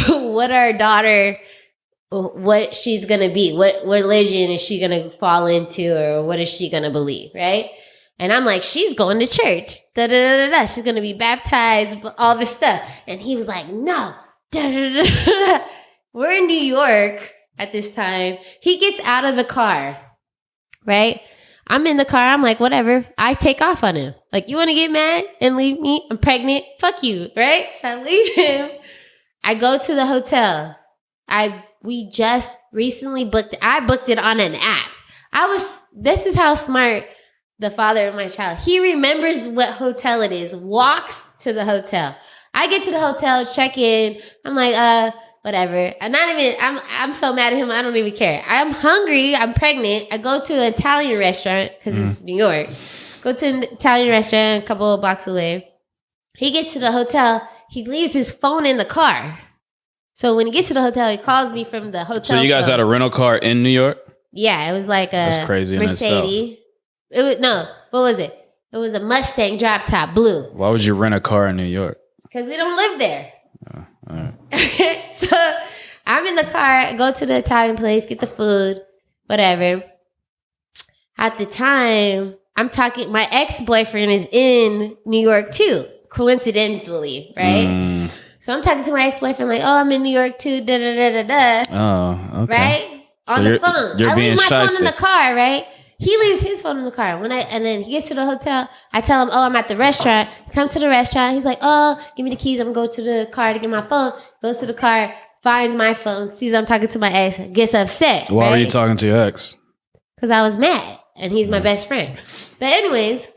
what our daughter. What she's going to be, what religion is she going to fall into, or what is she going to believe, right? And I'm like, she's going to church, da-da-da-da-da. She's going to be baptized, all this stuff. And he was like, no, da-da-da-da-da. We're in New York at this time. He gets out of the car, right? I'm in the car. I'm like, whatever. I take off on him. Like, you want to get mad and leave me? I'm pregnant. Fuck you, right? So I leave him. I go to the hotel. We just recently booked. I booked it on an app. This is how smart the father of my child. He remembers what hotel it is. Walks to the hotel. I get to the hotel, check in. I'm like, whatever. I'm so mad at him. I don't even care. I'm hungry. I'm pregnant. I go to an Italian restaurant because it's New York. Go to an Italian restaurant a couple of blocks away. He gets to the hotel. He leaves his phone in the car. So when he gets to the hotel, he calls me from the hotel. So you guys had a rental car in New York? Yeah, it was like a That's crazy Mercedes. What was it? It was a Mustang drop top blue. Why would you rent a car in New York? Because we don't live there. Oh, all right. So I'm in the car, go to the Italian place, get the food, whatever. At the time, my ex-boyfriend is in New York too, coincidentally, right? So I'm talking to my ex-boyfriend like, oh, I'm in New York too, da-da-da-da-da. Oh, okay. Right? On the phone. I leave my phone in the car, right? He leaves his phone in the car. And then he gets to the hotel. I tell him, oh, I'm at the restaurant. He comes to the restaurant. He's like, oh, give me the keys. I'm going to go to the car to get my phone. Goes to the car, finds my phone, sees I'm talking to my ex, gets upset. Why were you talking to your ex? Because I was mad. And he's my best friend. But anyways.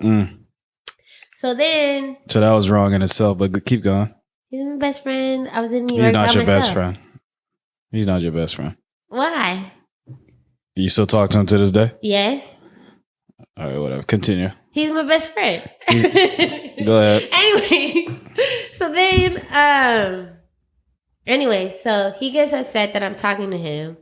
So that was wrong in itself, but keep going. He's my best friend. I was in New York. He's not your best friend. He's not your best friend. Why? You still talk to him to this day? Yes. All right, whatever. Continue. He's my best friend. Go ahead. So he gets upset that I'm talking to him.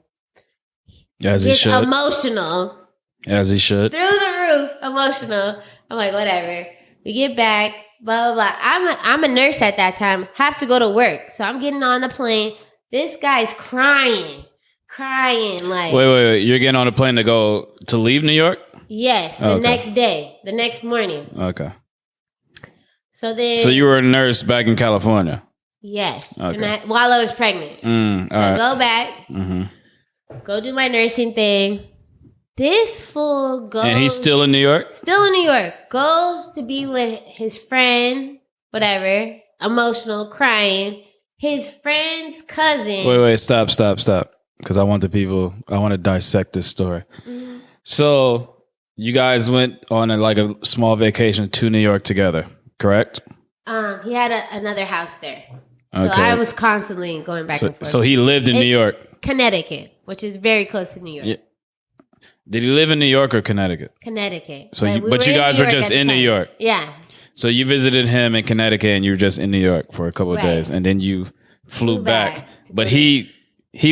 As he should. Emotional. As he should. Through the roof, emotional. I'm like, whatever. We get back. Blah, blah, blah. I'm a nurse at that time. Have to go to work. So I'm getting on the plane. This guy's crying. Like. Wait. You're getting on a plane to leave New York? Yes. The next day. The next morning. Okay. So you were a nurse back in California? Yes. Okay. While I was pregnant. I go back. Go do my nursing thing. This fool goes... And he's still in New York? Still in New York. Goes to be with his friend, whatever, emotional, crying. His friend's cousin... Wait, stop. Because I want to dissect this story. So, you guys went on a small vacation to New York together, correct? He had another house there. So Okay. I was constantly going back and forth. So he lived in New York. Connecticut, which is very close to New York. Yeah. Did he live in New York or Connecticut? Connecticut. So, but you guys were just in New York. Yeah. So you visited him in Connecticut, and you were just in New York for a couple of days, and then you flew back. But he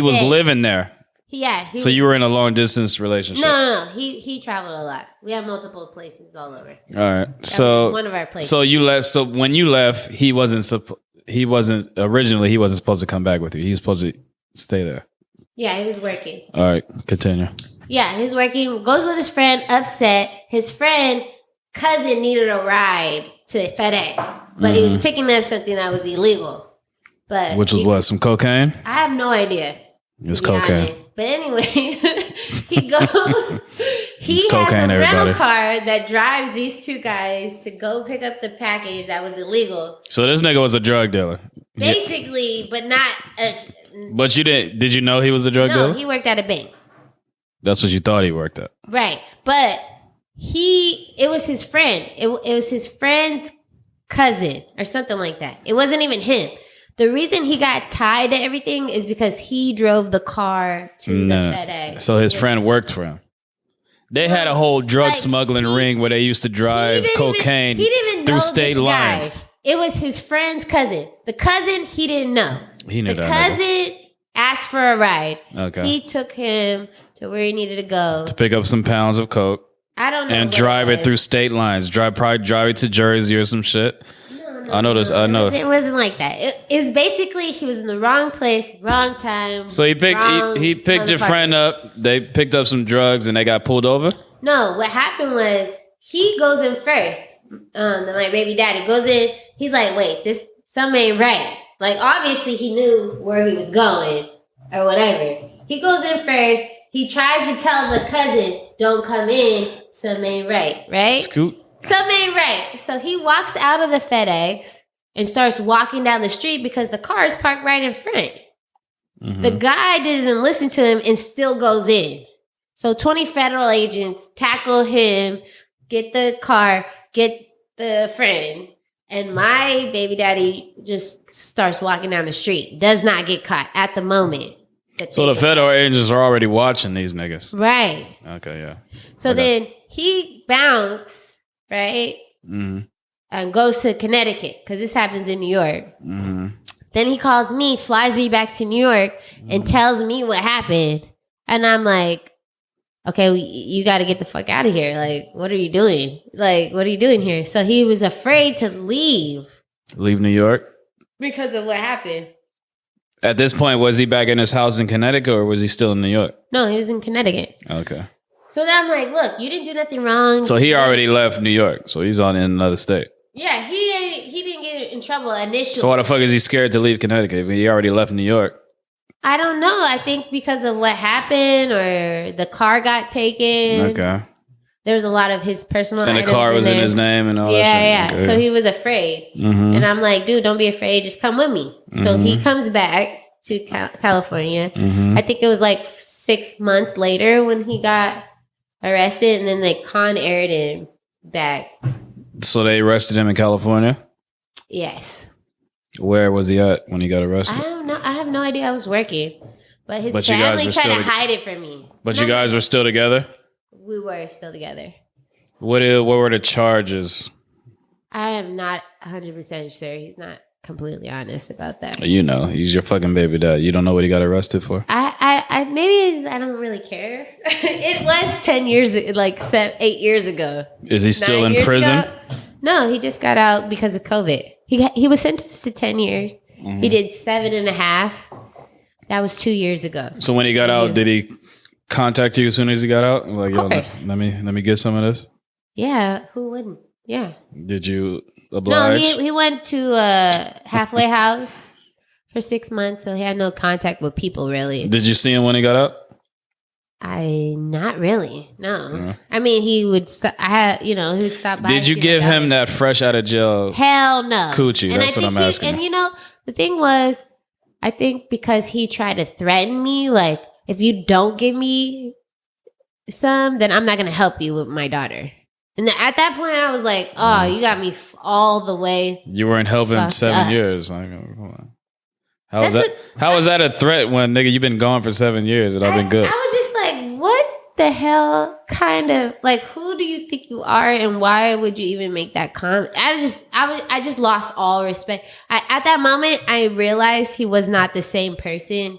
was living there. Yeah. So you were in a long distance relationship. No. He traveled a lot. We have multiple places all over. All right. That was one of our places. So you left. So when you left, he wasn't originally. He wasn't supposed to come back with you. He was supposed to stay there. Yeah, he was working. All right, continue. Yeah, he was working. Goes with his friend. Upset. His friend cousin needed a ride to FedEx, but he was picking up something that was illegal. But which was what? Some cocaine? I have no idea. It was cocaine. Honest. But anyway, he goes. He has cocaine, a rental everybody. car that drives these two guys to go pick up the package that was illegal. So this nigga was a drug dealer, basically, but not. But you didn't? Did you know he was a drug dealer? No, he worked at a bank. That's what you thought he worked at, right? But it was his friend. It was his friend's cousin or something like that. It wasn't even him. The reason he got tied to everything is because he drove the car to the FedEx. So his friend worked for him. They had a whole drug smuggling ring where they used to drive cocaine through state lines. It was his friend's cousin. The cousin, he didn't know. He knew the that. The cousin asked for a ride. Okay. He took him to where he needed to go. To pick up some pounds of coke. I don't know. And drive it through state lines. Probably drive it to Jersey or some shit. No, I know this. I know. It wasn't like that. It's basically he was in the wrong place, wrong time. So he picked your friend up. They picked up some drugs and they got pulled over? No, what happened was he goes in first. My baby daddy goes in. He's like, wait, something ain't right. Like, obviously he knew where he was going or whatever. He goes in first. He tries to tell the cousin, don't come in. Something ain't right? Scoot. Something ain't right. So he walks out of the FedEx and starts walking down the street because the car is parked right in front. Mm-hmm. The guy doesn't listen to him and still goes in. So 20 federal agents tackle him, get the car, get the friend. And my baby daddy just starts walking down the street. Does not get caught at the moment. So the federal agents are already watching these niggas. Right. Okay, yeah. So then he bounced, right? Mm-hmm. And goes to Connecticut because this happens in New York. Mm-hmm. Then he calls me, flies me back to New York and tells me what happened. And I'm like, okay, you got to get the fuck out of here. Like, what are you doing? Like, what are you doing here? So he was afraid to leave. Leave New York? Because of what happened. At this point, was he back in his house in Connecticut or was he still in New York? No, he was in Connecticut. Okay. So then I'm like, look, you didn't do nothing wrong. So he already left New York. So he's on in another state. Yeah, he didn't get in trouble initially. So why the fuck is he scared to leave Connecticut? He already left New York. I don't know. I think because of what happened or the car got taken. Okay. There was a lot of his personal items. And the car was in his name and all that shit. Yeah. Okay. So he was afraid. Mm-hmm. And I'm like, dude, don't be afraid. Just come with me. Mm-hmm. So he comes back to California. Mm-hmm. I think it was like 6 months later when he got arrested. And then they con-aired him back. So they arrested him in California? Yes. Where was he at when he got arrested? I don't know. I have no idea. I was working. But his family tried to hide it from me. But you guys were still together? We were still together. What were the charges? I am not 100% sure. He's not completely honest about that. You know, he's your fucking baby dad. You don't know what he got arrested for? I don't really care. It was 10 years, like 8 years ago. Is he still in prison? Ago. No, he just got out because of COVID. He was sentenced to 10 years. Mm-hmm. He did 7.5. That was 2 years ago. So when he got out, did he contact you as soon as he got out? Like, yo, let me get some of this. Yeah, who wouldn't? Yeah. Did you oblige? No, he went to a halfway house for 6 months, so he had no contact with people really. Did you see him when he got out? Not really. No. Yeah. I mean, he would. He would stop by. Did you give him that fresh out of jail? Hell no. Coochie. That's what I'm asking. And the thing was, I think because he tried to threaten me, like, if you don't give me some, then I'm not going to help you with my daughter. And at that point, I was like, "Oh, you got me all the way." You weren't helping 7 years. Like, come on. How was that? How was that a threat when nigga you've been gone for 7 years and I've been good? I was just like, what the hell? Kind of like, who do you think you are, and why would you even make that comment? I just lost all respect. At that moment, I realized he was not the same person.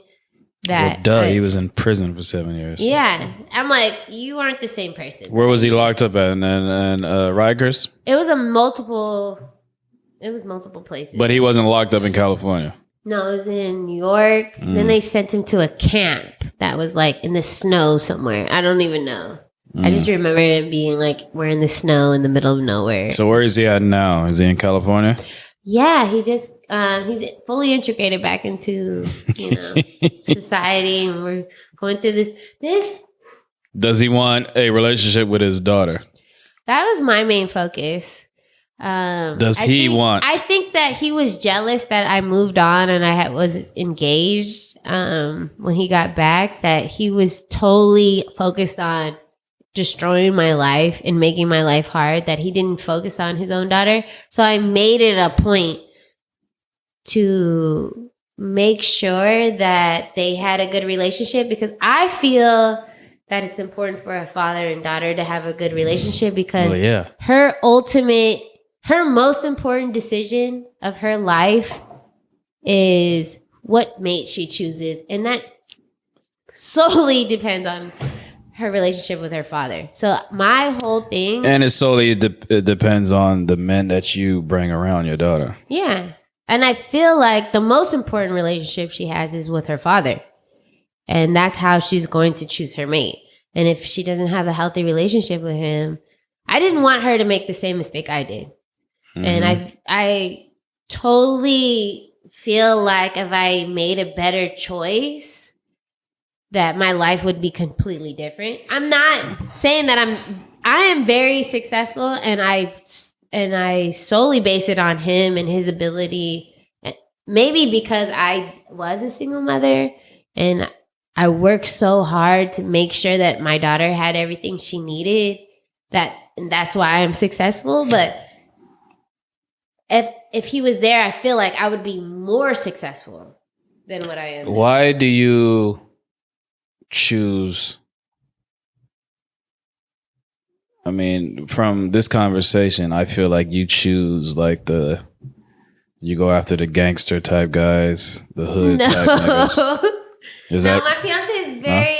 He was in prison for 7 years. Yeah, I'm like, you aren't the same person. Where was he locked up at? In Rikers? It was multiple places. But he wasn't locked up in California. No, it was in New York. Then they sent him to a camp that was like in the snow somewhere. I don't even know. I just remember it being like, we're in the snow in the middle of nowhere. So where is he at now? Is he in California? Yeah, he just he's fully integrated back into society, and we're going through this. Does he want a relationship with his daughter? That was my main focus. I think that he was jealous that I moved on and I was engaged when he got back. That he was totally focused on destroying my life and making my life hard, that he didn't focus on his own daughter. So I made it a point to make sure that they had a good relationship, because I feel that it's important for a father and daughter to have a good relationship, because her most important decision of her life is what mate she chooses. And that solely depends on her relationship with her father. So my whole thing, and it solely it depends on the men that you bring around your daughter. Yeah, and I feel like the most important relationship she has is with her father, and that's how she's going to choose her mate. And if she doesn't have a healthy relationship with him, I didn't want her to make the same mistake I did, and I totally feel like if I made a better choice, that my life would be completely different. I'm not saying that I am very successful, and I solely base it on him and his ability. Maybe because I was a single mother and I worked so hard to make sure that my daughter had everything she needed, and that's why I'm successful. But if he was there, I feel like I would be more successful than what I am. Why do you choose? I mean, from this conversation, I feel like you choose like you go after the gangster type guys, the hood type niggas. My fiance is very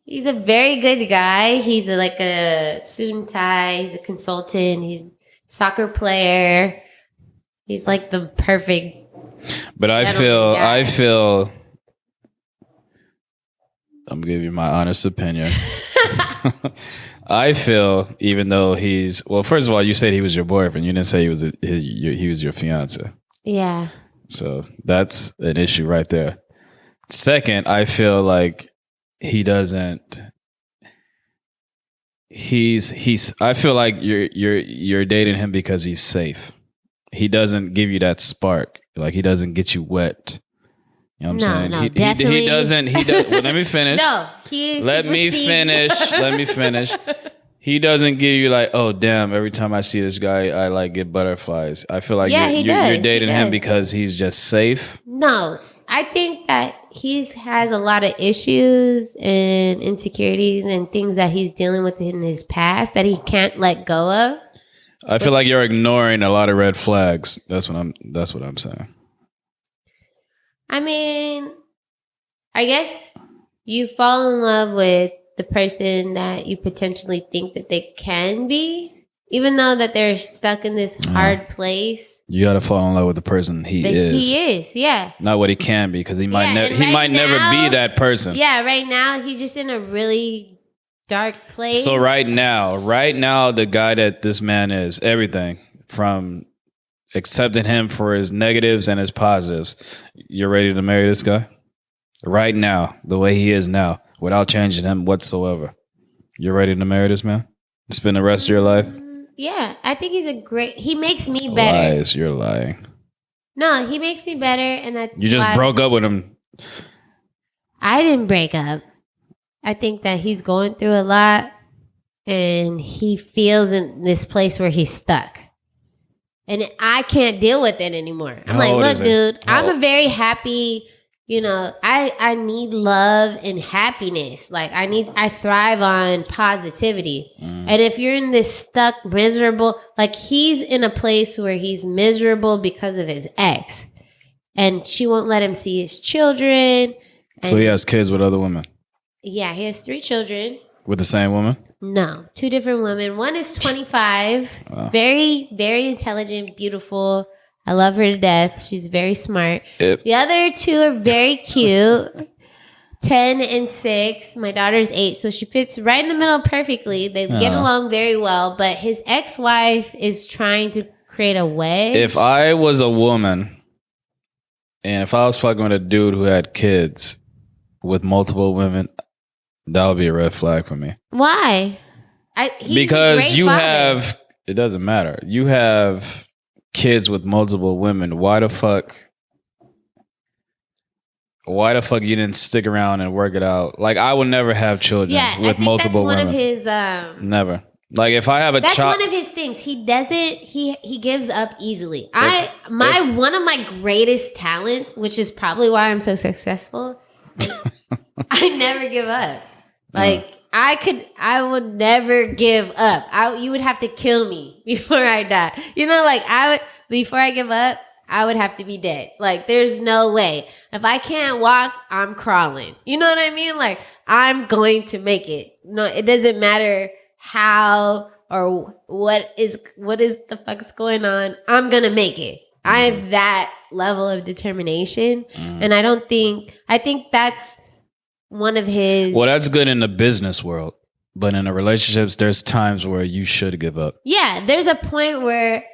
he's a very good guy. He's like a suit and tie. He's a consultant. He's a soccer player. He's like the perfect. But I feel. I'm giving you my honest opinion. I feel, even though first of all, you said he was your boyfriend. You didn't say he was your fiance. Yeah. So that's an issue right there. Second, I feel like he doesn't. I feel like you're dating him because he's safe. He doesn't give you that spark. Like, he doesn't get you wet. You know what I'm saying? No, he doesn't. Well, let me finish. Let me finish. He doesn't give you like, oh damn, every time I see this guy, I like get butterflies. I feel like you're dating him because he's just safe. No, I think that he has a lot of issues and insecurities and things that he's dealing with in his past that he can't let go of. I feel like you're ignoring a lot of red flags. That's what I'm saying. I mean, I guess you fall in love with the person that you potentially think that they can be, even though that they're stuck in this hard place. You got to fall in love with the person he is. He is, yeah. Not what he can be, because he might never be that person. Yeah, right now he's just in a really dark place. So right now, the guy that this man is, everything from accepting him for his negatives and his positives, you're ready to marry this guy? Right now, the way he is now, without changing him whatsoever. You're ready to marry this man? Spend the rest of your life? Yeah, I think he makes me better. Lies, you're lying. No, he makes me better, and you just broke up with him. I didn't break up. I think that he's going through a lot, and he feels in this place where he's stuck. And I can't deal with it anymore. I'm like, look, dude, I'm a very happy, I need love and happiness. Like I thrive on positivity. And if you're in this stuck, miserable, like he's in a place where he's miserable because of his ex. And she won't let him see his children. So he has kids with other women? Yeah, he has 3 children. With the same woman? No, 2 different women. One is 25, wow. Very, very intelligent, beautiful. I love her to death. She's very smart. The other 2 are very cute, 10 and 6. My daughter's 8, so she fits right in the middle perfectly. They get along very well, but his ex-wife is trying to create a wedge. If I was a woman and if I was fucking with a dude who had kids with multiple women, that would be a red flag for me. Why? Because you have, it doesn't matter. You have kids with multiple women. Why the fuck you didn't stick around and work it out? Like, I would never have children with multiple women. That's one of his... Never. Like, if I have a child... That's one of his things. He doesn't... He gives up easily. One of my greatest talents, which is probably why I'm so successful, I never give up. Like, I would never give up. You would have to kill me before I die. Before I give up, I would have to be dead. Like, there's no way. If I can't walk, I'm crawling. You know what I mean? Like, I'm going to make it. No, it doesn't matter how or what is the fuck's going on. I'm going to make it. I have that level of determination. And I think that's one of his... Well, that's good in the business world. But in the relationships, there's times where you should give up. Yeah, there's a point where...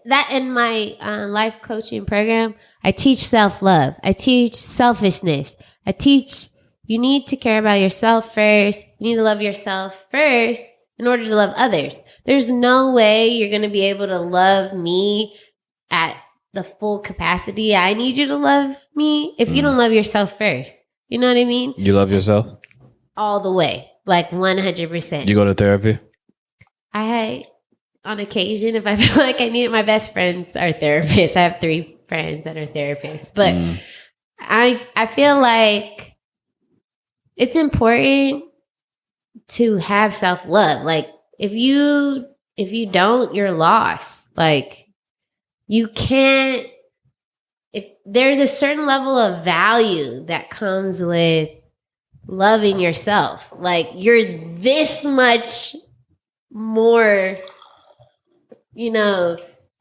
That in my life coaching program, I teach self-love. I teach selfishness. I teach you need to care about yourself first. You need to love yourself first in order to love others. There's no way you're going to be able to love me at the full capacity I need you to love me if you don't love yourself first. You know what I mean? You love yourself? All the way. Like 100%. You go to therapy? On occasion, if I feel like I need it, my best friends are therapists. I have 3 friends that are therapists. But I feel like it's important to have self-love. Like, if you don't, you're lost. Like, you can't... If there's a certain level of value that comes with loving yourself. Like, you're this much more...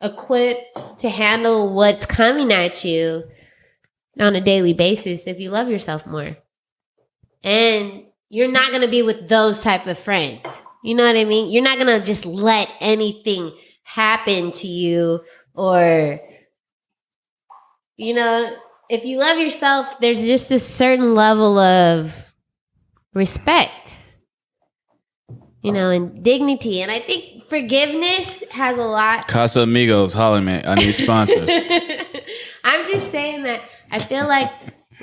equipped to handle what's coming at you on a daily basis if you love yourself more. And you're not going to be with those type of friends. You know what I mean? You're not going to just let anything happen to you or, if you love yourself, there's just a certain level of respect, and dignity. And I think forgiveness has a lot. Casa Amigos, holler me. I need sponsors. I'm just saying that I feel like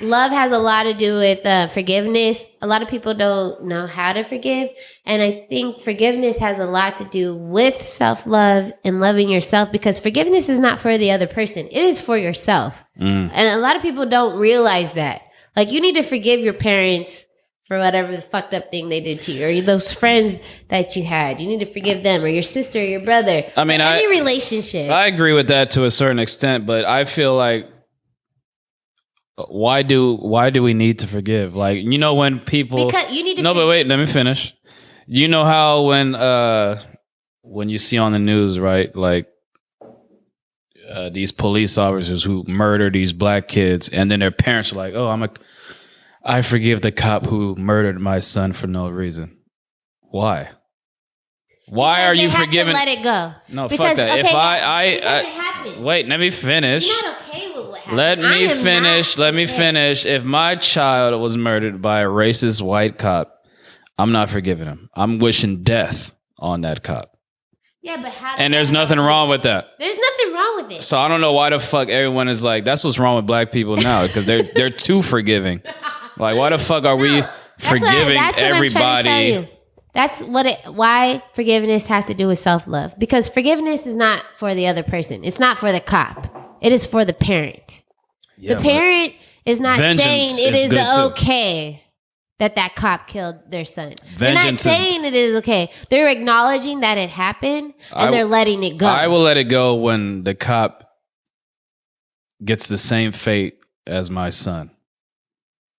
love has a lot to do with forgiveness. A lot of people don't know how to forgive. And I think forgiveness has a lot to do with self-love and loving yourself, because forgiveness is not for the other person. It is for yourself. And a lot of people don't realize that. Like, you need to forgive your parents for whatever the fucked up thing they did to you, or those friends that you had. You need to forgive them, or your sister, or your brother. I mean, any relationship. I agree with that to a certain extent, but I feel like, why do we need to forgive? Like, when people... Because you need to... No, but wait, let me finish. You know how when you see on the news, right, like these police officers who murder these black kids, and then their parents are like, oh, I forgive the cop who murdered my son for no reason. Why? Why are you forgiving? Let it go. No, fuck that. Okay, if I wait, let me finish. You're not okay with what happened. Let me finish. If my child was murdered by a racist white cop, I'm not forgiving him. I'm wishing death on that cop. Yeah, but how? And there's nothing wrong with that. There's nothing wrong with it. So I don't know why the fuck everyone is like, that's what's wrong with black people now, because they're too forgiving. Like, why the fuck are we forgiving everybody? That's why forgiveness has to do with self-love. Because forgiveness is not for the other person. It's not for the cop. It is for the parent. Yeah, the parent is not saying it is okay that cop killed their son. They're not saying it is okay. They're acknowledging that it happened and they're letting it go. I will let it go when the cop gets the same fate as my son.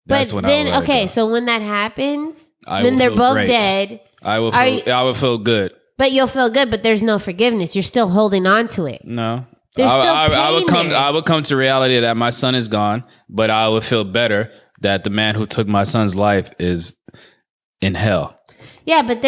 That's when I will let it go. So when that happens, then they're both dead. I will feel good. But you'll feel good, but there's no forgiveness. You're still holding on to it. No. I would come to reality that my son is gone, but I would feel better that the man who took my son's life is in hell. Yeah, but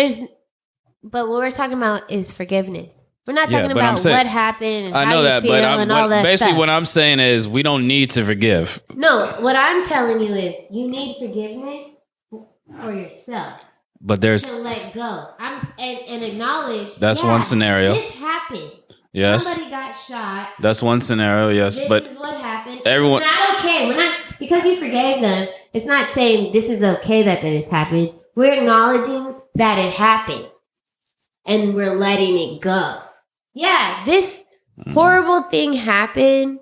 what we're talking about is forgiveness. We're not talking about what happened and how you feel and all that stuff. Basically, what I'm saying is we don't need to forgive. No, what I'm telling you is you need forgiveness for yourself. But there's to let go. And acknowledge. That's one scenario. This happened. Yes. Somebody got shot. That's one scenario. Yes, this but is what happened. Everyone. It's not okay. We're not because you forgave them. It's not saying this is okay that this happened. We're acknowledging that it happened, and we're letting it go. Yeah, this horrible thing happened.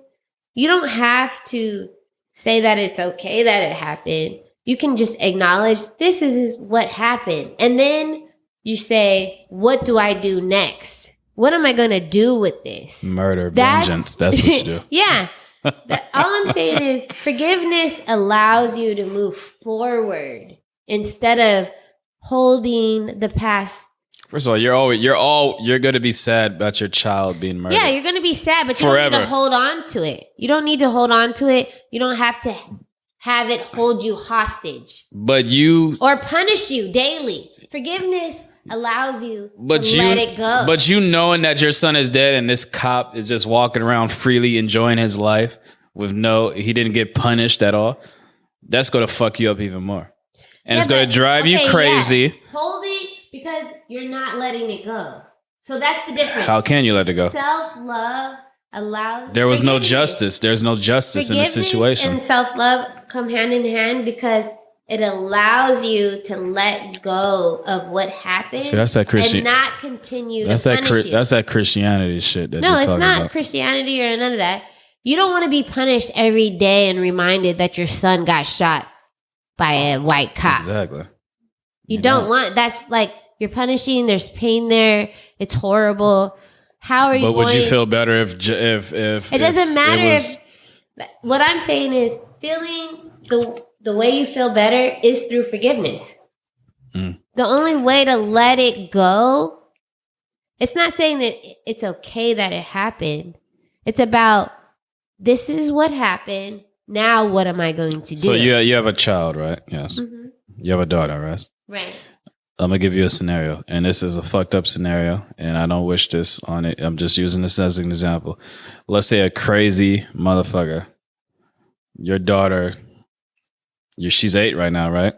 You don't have to say that it's okay that it happened. You can just acknowledge this is what happened. And then you say, what do I do next? What am I going to do with this? Murder, vengeance. That's what you do. Yeah. All I'm saying is forgiveness allows you to move forward instead of holding the past. First of all, you're going to be sad about your child being murdered. Yeah, you're going to be sad, but you don't need to hold on to it. You don't need to hold on to it. You don't have to have it hold you hostage. Or punish you daily. Forgiveness allows you to let it go. But you knowing that your son is dead and this cop is just walking around freely enjoying his life he didn't get punished at all, that's going to fuck you up even more. And it's going to drive you crazy. Yeah. Hold it because you're not letting it go. So that's the difference. How can you let it go? Self-love allows. There was no justice. There's no justice in the situation. And self-love come hand in hand because it allows you to let go of what happened. See, that's that Christian, and not continue to punish you. That's that Christianity shit. No, it's not Christianity or none of that. You don't want to be punished every day and reminded that your son got shot by a white cop. Exactly. You don't want. That's like you're punishing. There's pain there. It's horrible. How are you? But would you feel better if it doesn't matter? What I'm saying is feeling the way you feel better is through forgiveness. The only way to let it go, it's not saying that it's okay that it happened. It's about this is what happened. Now what am I going to do? So you have a child, right? Yes. Mm-hmm. You have a daughter, right? Right. I'm going to give you a scenario, and this is a fucked up scenario, and I don't wish this on it. I'm just using this as an example. Let's say a crazy motherfucker. Your daughter, she's 8 right now, right?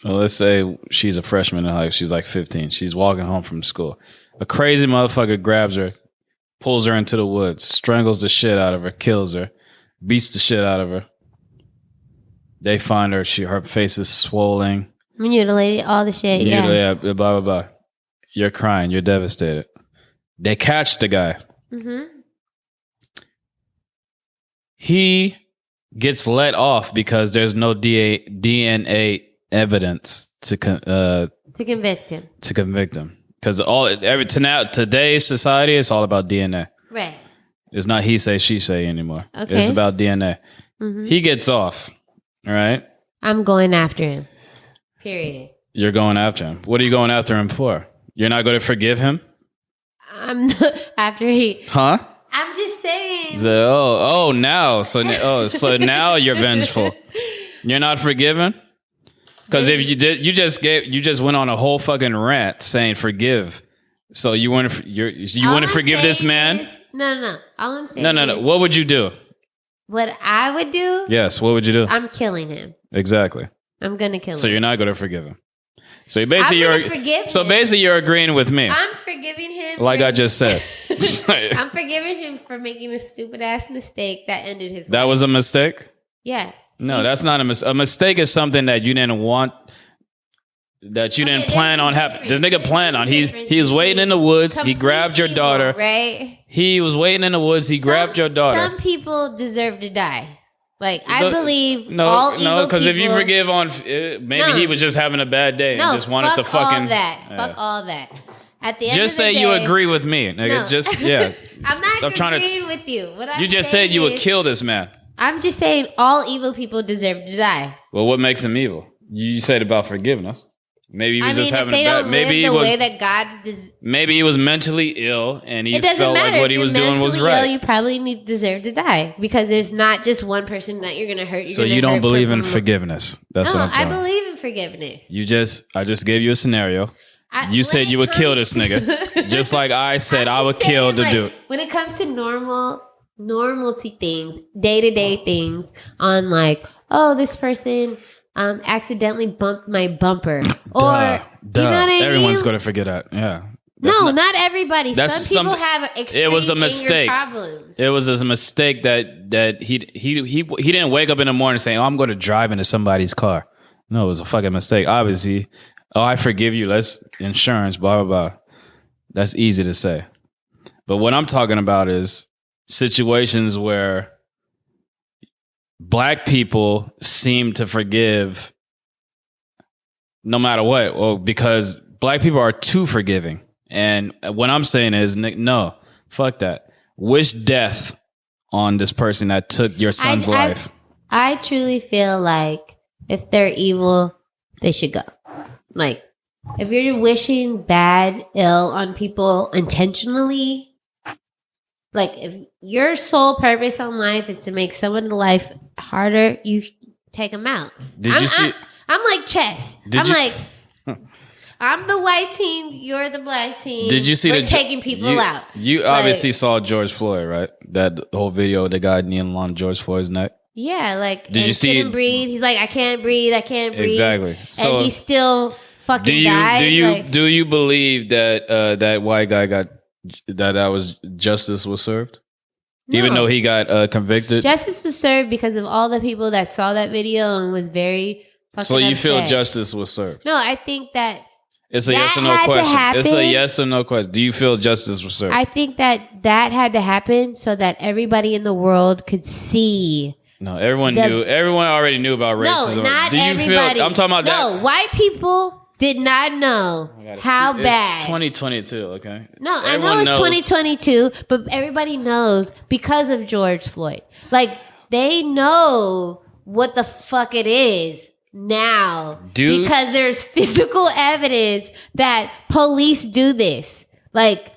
Well, let's say she's a freshman in high school. She's like 15. She's walking home from school. A crazy motherfucker grabs her, pulls her into the woods, strangles the shit out of her, kills her, beats the shit out of her. They find her. Her face is swollen. Mutilated, all the shit, yeah. Blah, blah, blah. You're crying. You're devastated. They catch the guy. Mm-hmm. He gets let off because there's no DNA evidence to convict him. To convict him. Because today's society, it's all about DNA. Right. It's not he say, she say anymore. Okay. It's about DNA. Mm-hmm. He gets off. All right. I'm going after him. Period. You're going after him. What are you going after him for? You're not going to forgive him? I'm not, after he. Huh? I'm just saying. So now you're vengeful. You're not forgiven? Because if you did, you just went on a whole fucking rant saying forgive. So you want to forgive this man? No. All I'm saying. No. What would you do? What I would do? Yes. What would you do? I'm killing him. Exactly. I'm gonna kill him. So you're not gonna forgive him. So basically you're agreeing with me. I'm forgiving him. Like I just said. I'm forgiving him for making a stupid ass mistake that ended his life. That was a mistake? Yeah. No, that's not a mistake. A mistake is something that you didn't want. that you didn't plan on happening. This nigga planned on. He was waiting in the woods. He grabbed your daughter. Right? He was waiting in the woods. He grabbed your daughter. Some people deserve to die. Like, I believe all evil people... No, because if you forgive on... Maybe he was just having a bad day and just wanted to fucking... all that. Yeah. Fuck all that. At the end just of the say day, you agree with me, nigga. No. Just, yeah. I'm not agreeing with you. What you just said you would kill this man. I'm just saying all evil people deserve to die. Well, what makes him evil? You said about forgiveness. Maybe he was just having a bad... Maybe he was... way that God does... Maybe he was mentally ill and he felt like what he was doing was right. You probably deserve to die because there's not just one person that you're going to hurt. So you don't believe in forgiveness. That's what I'm saying. I believe in forgiveness. I just gave you a scenario. You said you would kill this nigga. Just like I said I would kill the dude. When it comes to normalcy things, day-to-day things on like, oh, this person... accidentally bumped my bumper. Or, you know what I mean? Everyone's going to forget that. Yeah. Not everybody. Some people have extreme anger problems. It was a mistake that he didn't wake up in the morning saying, oh, I'm going to drive into somebody's car. No, it was a fucking mistake. Obviously, oh, I forgive you. Let's insurance, blah, blah, blah. That's easy to say. But what I'm talking about is situations where Black people seem to forgive no matter what. Well, because Black people are too forgiving. And what I'm saying is, no, fuck that. Wish death on this person that took your son's life. I truly feel like if they're evil, they should go. Like, if you're wishing bad, ill on people intentionally, like if your sole purpose on life is to make someone's life harder, you take them out. I'm like chess. I'm the white team, you're the black team. Did you see We're taking people out. You obviously saw George Floyd, right? That whole video of the guy kneeling on George Floyd's neck. Yeah, like did you see? Couldn't breathe. He's like, I can't breathe. Exactly. So and he still fucking died. Do you believe that that white guy got that was justice was served? No. Even though he got convicted? Justice was served because of all the people that saw that video and was very fucking So you upset. feel justice was served? No, I think that it's a yes or no question. It's a yes or no question. Do you feel justice was served? I think that had to happen so that everybody in the world could see. No, everyone knew. Everyone already knew about racism. No, not Do you everybody. I'm talking about that. No, white people did not know how bad. It's 2022, okay? No, I know it's 2022, but everybody knows because of George Floyd. Like, they know what the fuck it is now. Because there's physical evidence that police do this. Like,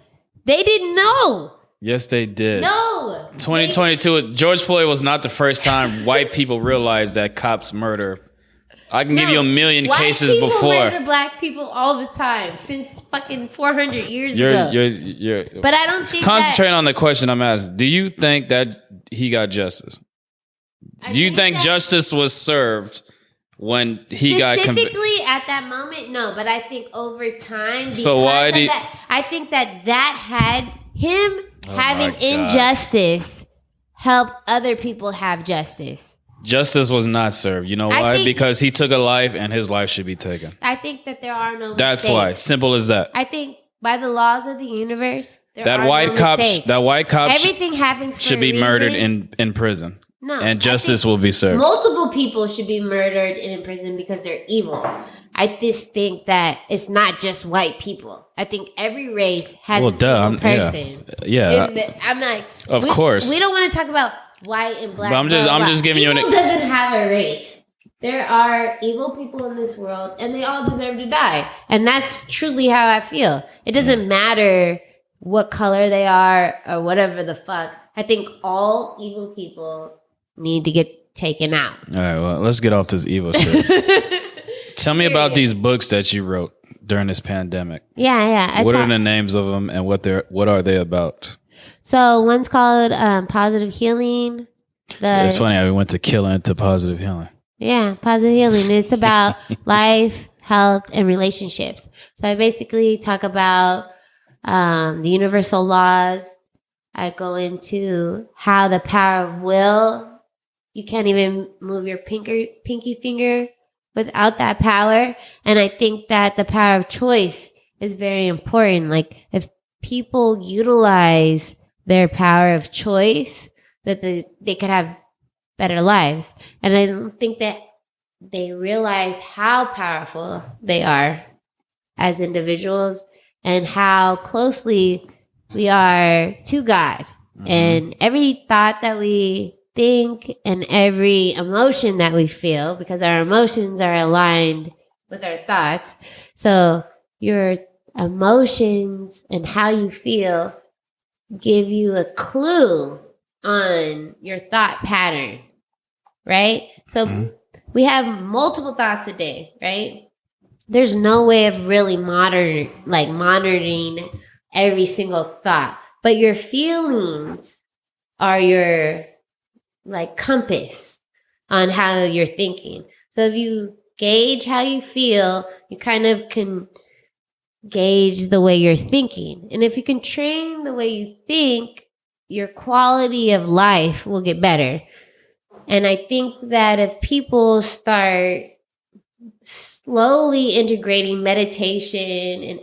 they didn't know. Yes, they did. No. 2022, George Floyd was not the first time white people realized that cops murder. I can give you a million cases before. White people murder black people all the time since fucking 400 years ago. But I don't think concentrate on the question I'm asking. Do you think that he got justice? Do you think justice was served when he got convicted? Specifically at that moment, no. But I think over time, so why do I think that had him having injustice help other people have justice. Justice was not served. You know why? Because he took a life and his life should be taken. I think that there are no That's mistakes. why. Simple as that. I think by the laws of the universe, that white cops everything happens should be murdered in prison. No. And justice will be served. Multiple people should be murdered and in prison because they're evil. I just think that it's not just white people. I think every race has an evil person. Yeah. I'm like, of course. We don't want to talk about white and black. But I'm just giving you an evil doesn't have a race. There are evil people in this world, and they all deserve to die. And that's truly how I feel. It doesn't matter what color they are or whatever the fuck. I think all evil people need to get taken out. All right, well, let's get off this evil shit. Tell me about these books that you wrote during this pandemic. Yeah. What are the names of them, and what are they about? So one's called Positive Healing. It's funny how we went to killing to positive healing. Yeah, Positive Healing. It's about life, health, and relationships. So I basically talk about the universal laws. I go into how the power of will. You can't even move your pinky finger without that power. And I think that the power of choice is very important. Like if people utilize their power of choice, that they could have better lives. And I don't think that they realize how powerful they are as individuals and how closely we are to God. Mm-hmm. And every thought that we think and every emotion that we feel, because our emotions are aligned with our thoughts. So your emotions and how you feel give you a clue on your thought pattern, right? So we have multiple thoughts a day, right? There's no way of really monitoring every single thought, but your feelings are your compass on how you're thinking. So if you gauge how you feel, you kind of can gauge the way you're thinking. And if you can train the way you think, your quality of life will get better. And I think that if people start slowly integrating meditation and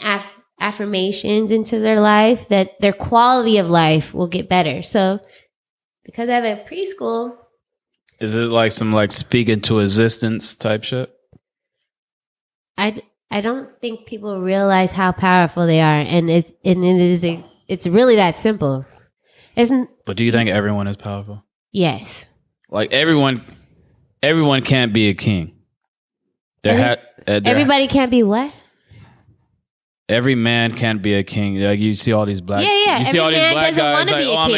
affirmations into their life, that their quality of life will get better. So because I have a preschool. Is it like some speak into existence type shit? I don't think people realize how powerful they are, and it's really that simple. But do you think everyone is powerful? Yes. Like everyone can't be a king. Everybody can't be what? Every man can't be a king. Like you see all these black, you see all these black guys like, "Oh, I'm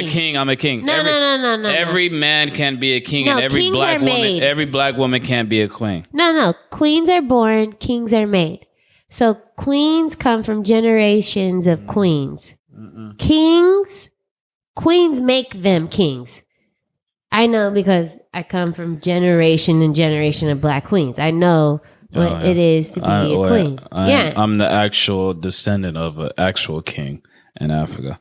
a king." No. Every man can be a king, and every black woman can't be a queen. No. Queens are born, kings are made. So queens come from generations of queens. Queens make them kings. I know because I come from generation and generation of black queens. I know what it is to be a queen. I'm the actual descendant of an actual king in Africa.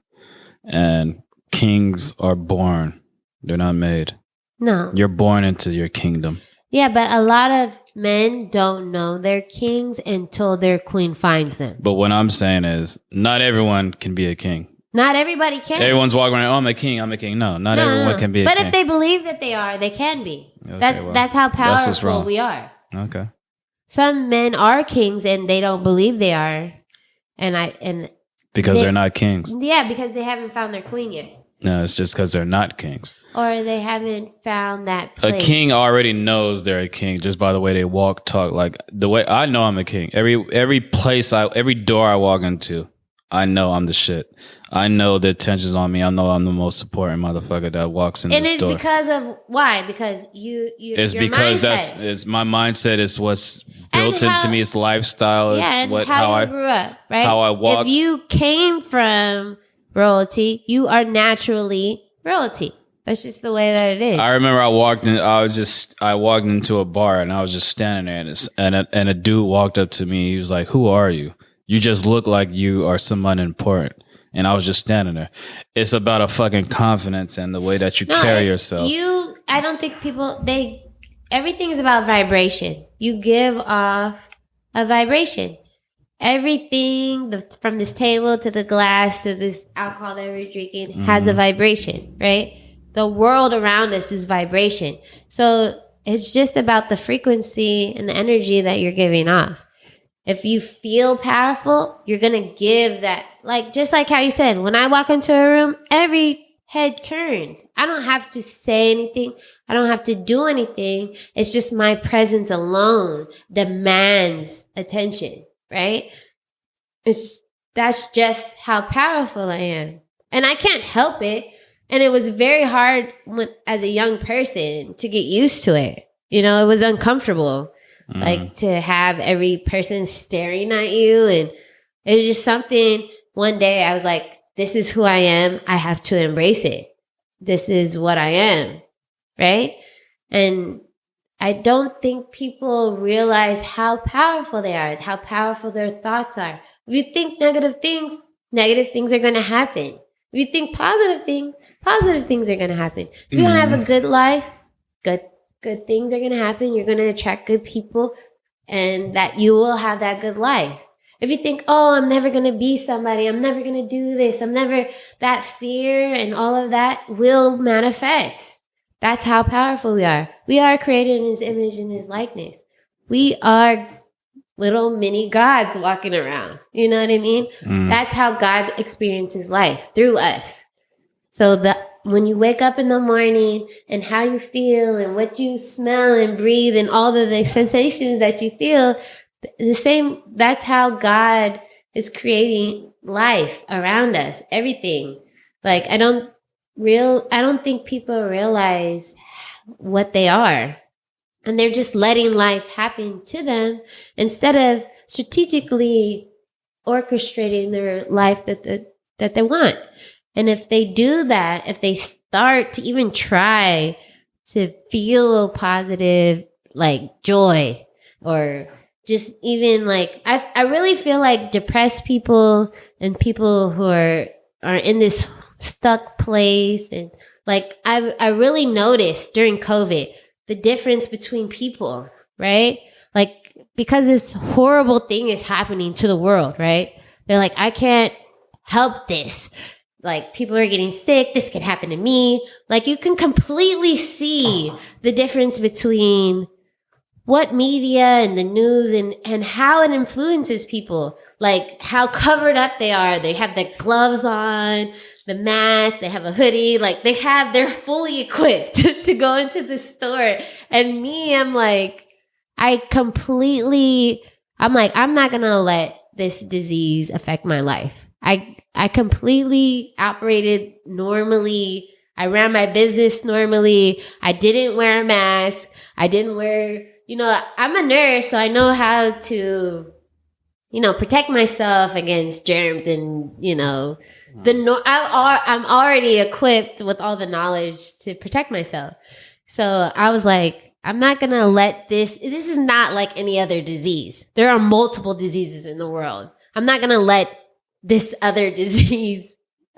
And kings are born. They're not made. No. You're born into your kingdom. Yeah, but a lot of men don't know they're kings until their queen finds them. But what I'm saying is not everyone can be a king. Not everybody can. Everyone's walking around, I'm a king. No, not everyone can be a king. But if they believe that they are, they can be. Okay, that's how powerful we are. Okay. Some men are kings and they don't believe they are. Because they're not kings. Yeah, because they haven't found their queen yet. No, it's just because they're not kings. Or they haven't found that place. A king already knows they're a king just by the way they walk, talk. Like the way I know I'm a king. Every door I walk into, I know I'm the shit. I know the attention's on me. I know I'm the most important motherfucker that walks in this door. And it's because of why? Because it's because it's my mindset. Is what's built into me. It's lifestyle. It's how you grew up, right? How I walk. If you came from royalty, you are naturally royalty. That's just the way that it is. I remember I walked into a bar and I was just standing there and a dude walked up to me. He was like, "Who are you? You just look like you are someone important." And I was just standing there. It's about a fucking confidence and the way that you carry yourself. I don't think everything is about vibration. You give off a vibration. Everything from this table to the glass to this alcohol that we're drinking has a vibration, right? The world around us is vibration. So it's just about the frequency and the energy that you're giving off. If you feel powerful, you're going to give that. Just like how you said, when I walk into a room, every head turns. I don't have to say anything. I don't have to do anything. It's just my presence alone demands attention, right? That's just how powerful I am. And I can't help it. And it was very hard as a young person to get used to it. It was uncomfortable. To have every person staring at you. And it was just something, one day I was like, this is who I am. I have to embrace it. This is what I am. Right? And I don't think people realize how powerful they are, how powerful their thoughts are. If you think negative things are going to happen. If you think positive things are going to happen. If you want to have a good life, good things are going to happen. You're going to attract good people. and that you will have that good life. If you think, oh, I'm never going to be somebody, I'm never going to do this, that fear and all of that will manifest. That's how powerful we are. We are created in his image and his likeness. We are little mini gods walking around. You know what I mean? That's how God experiences life, through us. So when you wake up in the morning and how you feel and what you smell and breathe and all of the sensations that you feel, that's how God is creating life around us, everything. Like, I don't think people realize what they are. And they're just letting life happen to them instead of strategically orchestrating their life that they want. And if they do that, if they start to even try to feel positive, like joy, or just even like, I really feel like depressed people and people who are in this stuck place. And like, I really noticed during COVID, the difference between people, right? Like, because this horrible thing is happening to the world, right? They're like, I can't help this. Like, people are getting sick. This could happen to me. Like, you can completely see the difference between what media and the news and how it influences people. Like, how covered up they are. They have the gloves on, the mask, they have a hoodie. Like, they're fully equipped to go into the store. And me, I'm like, I'm not going to let this disease affect my life. I completely operated normally. I ran my business normally. I didn't wear a mask. I didn't wear, I'm a nurse, so I know how to, protect myself against germs and, I'm already equipped with all the knowledge to protect myself. So I was like, I'm not going to let this is not like any other disease. There are multiple diseases in the world. I'm not going to let this other disease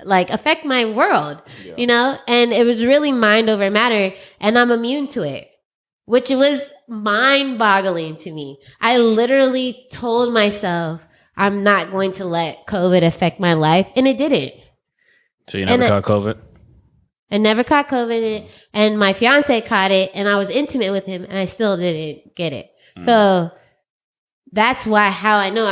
like affect my world, and it was really mind over matter, and I'm immune to it, which was mind boggling to me. I literally told myself, I'm not going to let COVID affect my life, and it didn't. So you never caught COVID? I never caught COVID, and my fiance caught it, and I was intimate with him, and I still didn't get it. So that's how I know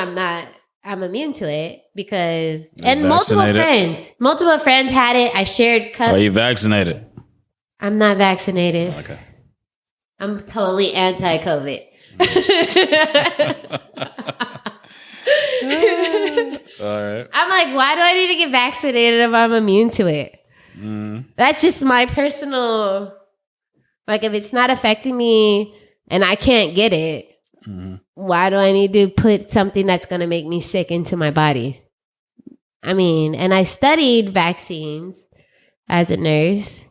I'm immune to it, because multiple friends had it. I shared cups. Are you vaccinated? I'm not vaccinated. Okay. I'm totally anti-COVID. All right. I'm like, why do I need to get vaccinated if I'm immune to it? That's just my personal, like, if it's not affecting me and I can't get it, why do I need to put something that's going to make me sick into my body? I mean, and I studied vaccines as a nurse.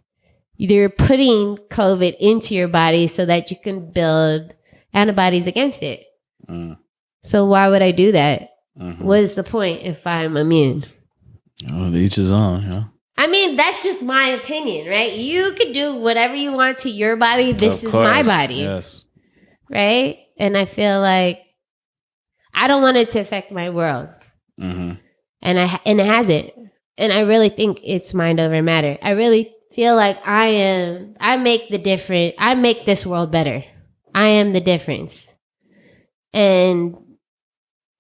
You're putting COVID into your body so that you can build antibodies against it. So why would I do that? What is the point if I'm immune? Oh, each his own, yeah. I mean, that's just my opinion, right? You could do whatever you want to your body. This is my body. Yes. Right? And I feel like I don't want it to affect my world. And it hasn't. And I really think it's mind over matter. I really feel like I make the difference. I make this world better. I am the difference. And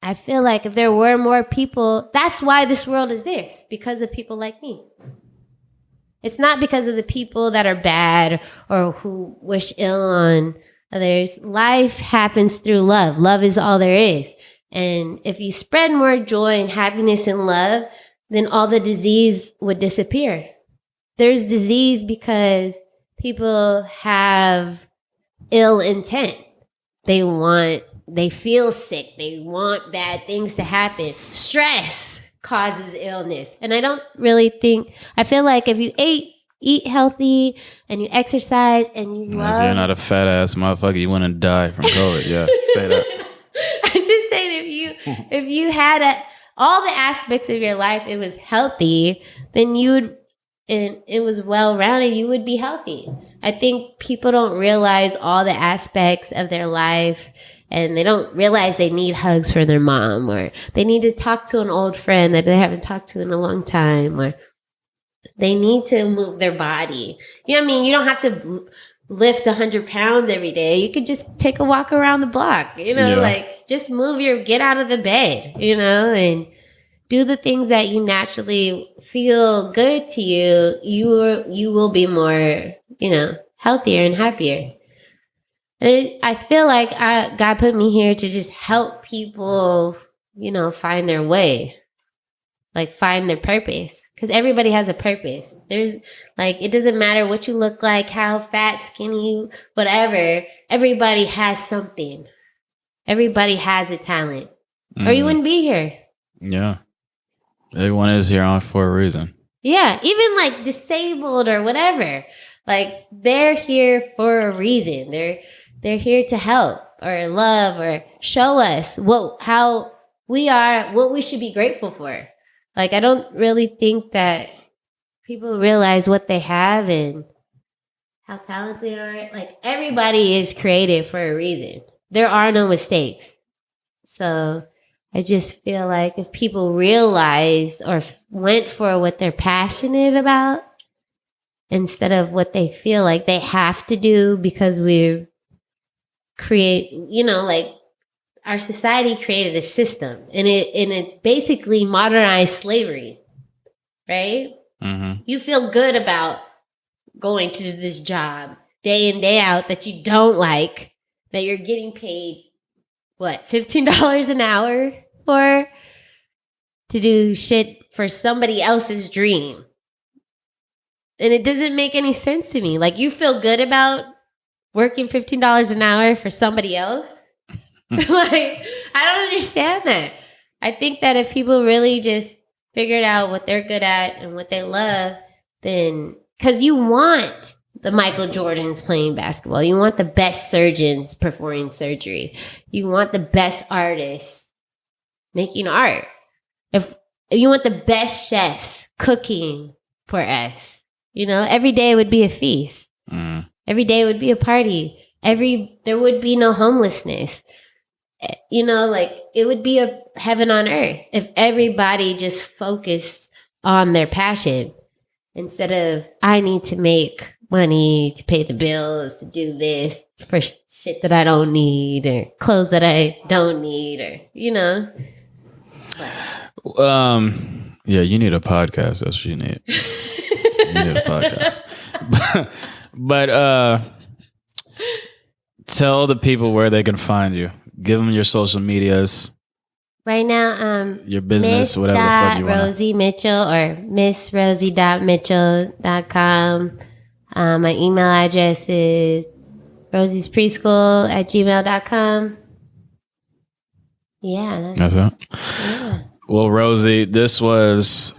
I feel like if there were more people, that's why this world is this, because of people like me. It's not because of the people that are bad or who wish ill on others. Life happens through love. Love is all there is. And if you spread more joy and happiness and love, then all the disease would disappear. There's disease because people have ill intent. They feel sick. They want bad things to happen. Stress causes illness. And I feel like if you eat healthy and you exercise and you love. If you're not a fat ass motherfucker, you wouldn't die from COVID. Yeah, say that. I'm just saying, if you had all the aspects of your life, it was healthy, then and it was well-rounded, you would be healthy. I think people don't realize all the aspects of their life and they don't realize they need hugs from their mom, or they need to talk to an old friend that they haven't talked to in a long time, or they need to move their body. You know what I mean? You don't have to lift 100 pounds every day. You could just take a walk around the block, like just get out of the bed, and do the things that you naturally feel good to you. You will be more, healthier and happier. And I feel like God put me here to just help people, find their way, like find their purpose. Because everybody has a purpose. There's it doesn't matter what you look like, how fat, skinny, whatever. Everybody has something. Everybody has a talent. Or you wouldn't be here. Yeah. Everyone is here on for a reason. Yeah. Even disabled or whatever. They're here for a reason. They're here to help or love or show us how we are, what we should be grateful for. I don't really think that people realize what they have and how talented they are. Everybody is created for a reason. There are no mistakes. So I just feel like if people realized or went for what they're passionate about instead of what they feel like they have to do because we create, our society created a system and it basically modernized slavery, right? Mm-hmm. You feel good about going to this job day in, day out that you don't like, that you're getting paid, $15 an hour to do shit for somebody else's dream. And it doesn't make any sense to me. You feel good about working $15 an hour for somebody else? I don't understand that. I think that if people really just figured out what they're good at and what they love, then, because you want the Michael Jordans playing basketball, you want the best surgeons performing surgery, you want the best artists making art, if you want the best chefs cooking for us, every day would be a feast. Every day would be a party. There would be no homelessness. It would be a heaven on earth if everybody just focused on their passion instead of, I need to make money to pay the bills, to do this for shit that I don't need or clothes that I don't need or, Yeah, you need a podcast. That's what you need. You need a podcast. But tell the people where they can find you. Give them your social medias. Right now, your business, whatever the fuck you want. Rosie Mitchell or missrosie.mitchell.com. My email address is rosiespreschool@gmail.com. Yeah. That's it. Yeah. Well, Rosie, this was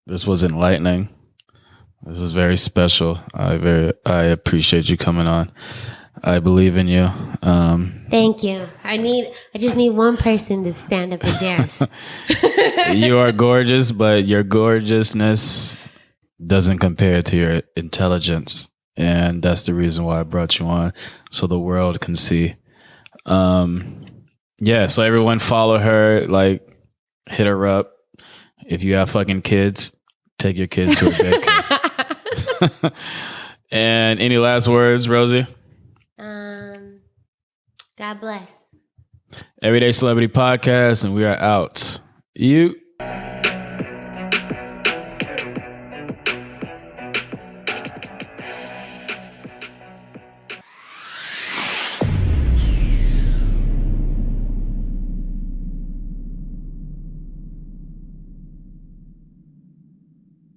enlightening. This is very special. I appreciate you coming on. I believe in you. Thank you. I just need one person to stand up and dance. You are gorgeous, but your gorgeousness doesn't compare to your intelligence. And that's the reason why I brought you on, so the world can see. Yeah, so everyone follow her, hit her up. If you have fucking kids, take your kids to a daycare. And any last words, Rosie? God bless. Everyday Celebrity Podcast, and we are out. You.